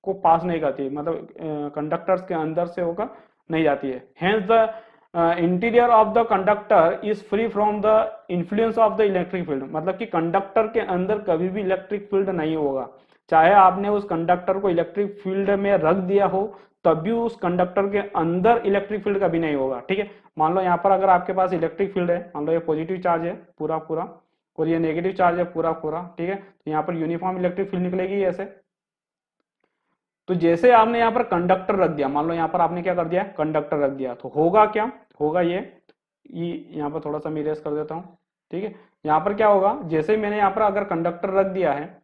को पास नहीं करती, मतलब कंडक्टर्स के अंदर से होकर नहीं जाती है। Hence the interior of the conductor is free from the influence of the electric field, मतलब कि कंडक्टर के अंदर कभी भी इलेक्ट्रिक फील्ड नहीं होगा, चाहे आपने उस कंडक्टर को इलेक्ट्रिक फील्ड में रख दिया हो तब भी उस कंडक्टर के अंदर इलेक्ट्रिक फील्ड कभी नहीं होगा, ठीक है। मान लो यहाँ पर अगर आपके पास इलेक्ट्रिक फील्ड है, मान लो ये पॉजिटिव चार्ज है पूरा पूरा और ये नेगेटिव चार्ज है पूरा पूरा, ठीक है, तो यहाँ पर यूनिफॉर्म इलेक्ट्रिक फील्ड निकलेगी ऐसे। तो जैसे आपने यहाँ पर कंडक्टर रख दिया, मान लो यहाँ पर आपने क्या कर दिया, कंडक्टर रख दिया, तो होगा क्या, होगा ये यहाँ पर थोड़ा सा मैं इरेज कर देता हूँ, ठीक है। यहाँ पर क्या होगा, जैसे मैंने यहाँ पर अगर कंडक्टर रख दिया है,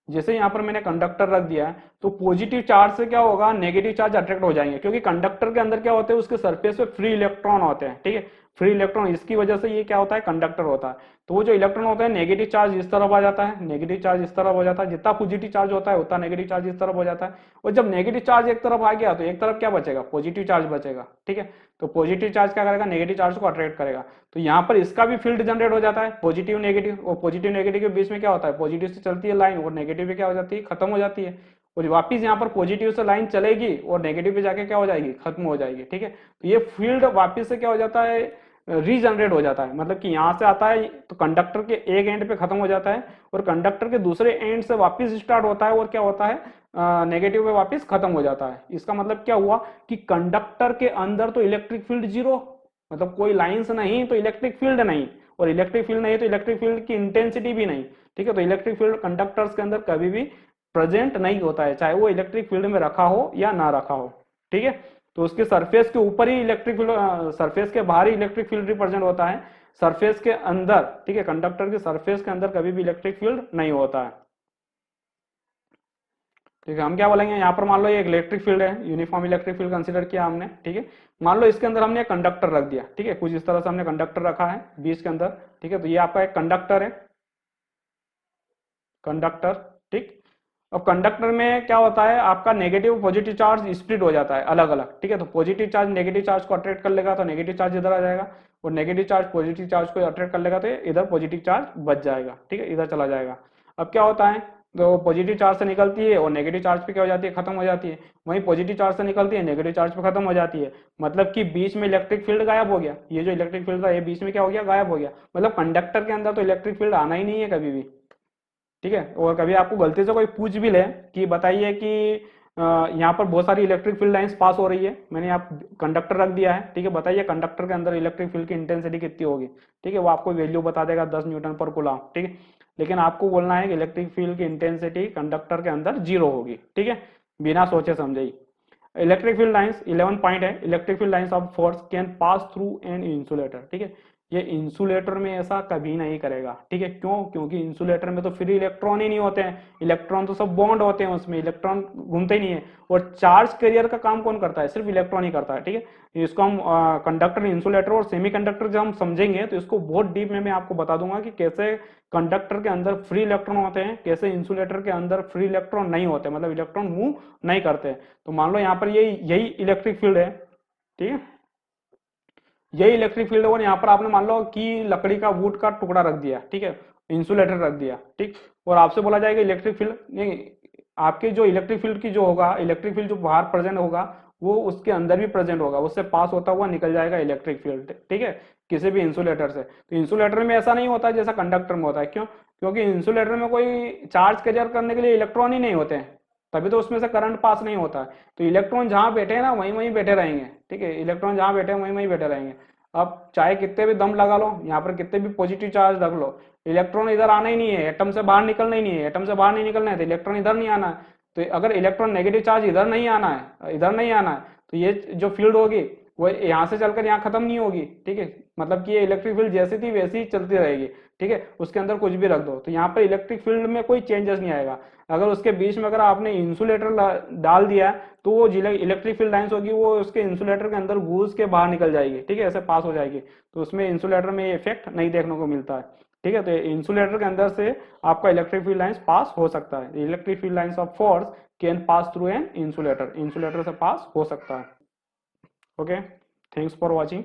जैसे यहाँ पर मैंने कंडक्टर रख दिया है, तो पॉजिटिव चार्ज से क्या होगा, नेगेटिव चार्ज अट्रैक्ट हो जाएंगे, क्योंकि कंडक्टर के अंदर क्या होते हैं, उसके सरफेस पे फ्री इलेक्ट्रॉन होते हैं, ठीक है। फ्री इलेक्ट्रॉन, इसकी वजह से ये क्या होता है, कंडक्टर होता है। तो वो जो इलेक्ट्रॉन होता है नेगेटिव चार्ज इस तरफ आ जाता है, नेगेटिव चार्ज इस तरफ हो जाता है, जितना पॉजिटिव चार्ज होता है उतना नेगेटिव चार्ज इस तरफ हो जाता है। और जब नेगेटिव चार्ज एक तरफ आ गया तो एक तरफ क्या बचेगा, पॉजिटिव चार्ज बचेगा, ठीक है। तो पॉजिटिव चार्ज क्या करेगा, नेगेटिव चार्ज को अट्रैक्ट करेगा। तो यहाँ पर इसका भी फील्ड जनरेट हो जाता है, पॉजिटिव नेगेटिव, और पॉजिटिव नेगेटिव के बीच में क्या होता है, पॉजिटिव से चलती है लाइन और नेगेटिव पे क्या हो जाती है, खत्म हो जाती है। और वापिस यहाँ पर पॉजिटिव से लाइन चलेगी और नेगेटिव पे जाके क्या हो जाएगी, खत्म हो जाएगी, ठीक है। तो ये फील्ड वापिस से क्या हो जाता है, रीजनरेट हो जाता है। मतलब कि यहाँ से आता है तो कंडक्टर के एक एंड पे खत्म हो जाता है और कंडक्टर के दूसरे एंड से वापस स्टार्ट होता है और क्या होता है, नेगेटिव पे वापस खत्म हो जाता है। इसका मतलब क्या हुआ कि कंडक्टर के अंदर तो इलेक्ट्रिक फील्ड जीरो, मतलब कोई लाइंस नहीं तो इलेक्ट्रिक फील्ड नहीं, और इलेक्ट्रिक फील्ड नहीं तो इलेक्ट्रिक फील्ड की इंटेंसिटी भी नहीं, ठीक है। तो इलेक्ट्रिक फील्ड कंडक्टर्स के अंदर कभी भी प्रेजेंट नहीं होता है, चाहे वो इलेक्ट्रिक फील्ड में रखा हो या ना रखा हो, ठीक है। तो उसके सरफेस के ऊपर ही इलेक्ट्रिक फील्ड, सरफेस के बाहर ही इलेक्ट्रिक फील्ड रिप्रेजेंट होता है, सरफेस के अंदर, ठीक है, कंडक्टर के सरफेस के अंदर कभी भी इलेक्ट्रिक फील्ड नहीं होता है, ठीक है। हम क्या बोलेंगे, यहाँ पर मान लो ये एक इलेक्ट्रिक फील्ड है, यूनिफॉर्म इलेक्ट्रिक फील्ड कंसीडर किया हमने, ठीक है। मान लो इसके अंदर हमने कंडक्टर रख दिया, ठीक है, कुछ इस तरह से हमने कंडक्टर रखा है बीच के अंदर, ठीक है। तो ये आपका एक कंडक्टर है, कंडक्टर, ठीक। अब कंडक्टर में क्या होता है, आपका नेगेटिव पॉजिटिव चार्ज स्प्लिट हो जाता है अलग अलग, ठीक है। तो पॉजिटिव चार्ज नेगेटिव चार्ज को अट्रैक्ट कर लेगा तो नेगेटिव चार्ज इधर आ जाएगा, और नेगेटिव चार्ज पॉजिटिव चार्ज को अट्रैक्ट कर लेगा तो इधर पॉजिटिव चार्ज बच जाएगा, ठीक है, इधर चला जाएगा। अब क्या होता है, तो पॉजिटिव चार्ज से निकलती है और नेगेटिव चार्ज पे क्या हो जाती है, खत्म हो जाती है। वहीं पॉजिटिव चार्ज से निकलती है, नेगेटिव चार्ज पे खत्म हो जाती है। मतलब कि बीच में इलेक्ट्रिक फील्ड गायब हो गया, ये जो इलेक्ट्रिक फील्ड था ये बीच में क्या हो गया, गायब हो गया। मतलब कंडक्टर के अंदर तो इलेक्ट्रिक फील्ड आना ही नहीं है कभी भी, ठीक है। और कभी आपको गलती से कोई पूछ भी ले कि बताइए कि यहाँ पर बहुत सारी इलेक्ट्रिक फील्ड लाइंस पास हो रही है, मैंने यहाँ कंडक्टर रख दिया है, ठीक है, बताइए कंडक्टर के अंदर इलेक्ट्रिक फील्ड की इंटेंसिटी कितनी होगी, ठीक है। वो आपको वैल्यू बता देगा 10 न्यूटन पर कूलम, ठीक है। लेकिन आपको बोलना है कि इलेक्ट्रिक फील्ड की इंटेंसिटी कंडक्टर के अंदर जीरो होगी, ठीक है, बिना सोचे समझे ही। इलेक्ट्रिक फील्ड लाइंस 11 पॉइंट है, electric field lines of force can pass through an insulator, ठीक है। ये इंसुलेटर में ऐसा कभी नहीं करेगा, ठीक है। क्यों, क्योंकि इंसुलेटर में तो फ्री इलेक्ट्रॉन ही नहीं होते हैं, इलेक्ट्रॉन तो सब बॉन्ड होते हैं, उसमें इलेक्ट्रॉन घूमते ही नहीं है। और चार्ज कैरियर का काम कौन करता है, सिर्फ इलेक्ट्रॉन ही करता है, ठीक है। इसको हम कंडक्टर, इंसुलेटर और सेमी कंडक्टर जब हम समझेंगे तो इसको बहुत डीप में मैं आपको बता दूंगा कि कैसे कंडक्टर के अंदर फ्री इलेक्ट्रॉन होते हैं, कैसे इंसुलेटर के अंदर फ्री इलेक्ट्रॉन नहीं होते, मतलब इलेक्ट्रॉन मूव नहीं करते। तो मान लो यहाँ पर यही इलेक्ट्रिक फील्ड है, ठीक है, यही इलेक्ट्रिक फील्ड है। और यहाँ पर आपने मान लो कि लकड़ी का वुड का टुकड़ा रख दिया, ठीक है, इंसुलेटर रख दिया, ठीक। और आपसे बोला जाएगा इलेक्ट्रिक फील्ड नहीं, आपके जो इलेक्ट्रिक फील्ड की जो होगा, इलेक्ट्रिक फील्ड जो बाहर प्रेजेंट होगा वो उसके अंदर भी प्रेजेंट होगा, उससे पास होता हुआ निकल जाएगा इलेक्ट्रिक फील्ड, ठीक है, किसी भी इंसुलेटर से। तो इंसुलेटर में ऐसा नहीं होता जैसा कंडक्टर में होता है। क्यों, क्योंकि इंसुलेटर में कोई चार्ज कैरियर करने के लिए इलेक्ट्रॉन ही नहीं होते हैं, तभी तो उसमें से करंट पास नहीं होता है। तो इलेक्ट्रॉन जहां बैठे हैं ना वहीं वहीं बैठे रहेंगे, ठीक है, इलेक्ट्रॉन जहां बैठे हैं वहीं वहीं बैठे रहेंगे। अब चाहे कितने भी दम लगा लो, यहाँ पर कितने भी पॉजिटिव चार्ज रख लो, इलेक्ट्रॉन इधर आना ही नहीं है, एटम से बाहर निकलना ही नहीं है, एटम से बाहर नहीं निकलना है तो इलेक्ट्रॉन इधर नहीं आना है। तो अगर इलेक्ट्रॉन नेगेटिव चार्ज इधर नहीं आना है, इधर नहीं आना है, तो ये जो फील्ड होगी वो यहाँ से चलकर यहाँ खत्म नहीं होगी, ठीक है। मतलब कि ये इलेक्ट्रिक फील्ड जैसी थी वैसी ही चलती रहेगी, ठीक है, उसके अंदर कुछ भी रख दो तो यहाँ पर इलेक्ट्रिक फील्ड में कोई चेंजेस नहीं आएगा। अगर उसके बीच में अगर आपने इंसुलेटर डाल दिया तो वो इलेक्ट्रिक फील्ड लाइंस होगी वो उसके इंसुलेटर के अंदर घुस के बाहर निकल जाएगी, ठीक है, ऐसे पास हो जाएगी। तो उसमें इंसुलेटर में ये इफेक्ट नहीं देखने को मिलता है, ठीक है। तो इंसुलेटर के अंदर से आपका इलेक्ट्रिक फील्ड लाइंस पास हो सकता है, electric field lines of force can pass through an insulator, insulator से पास हो सकता है। Okay, thanks for watching.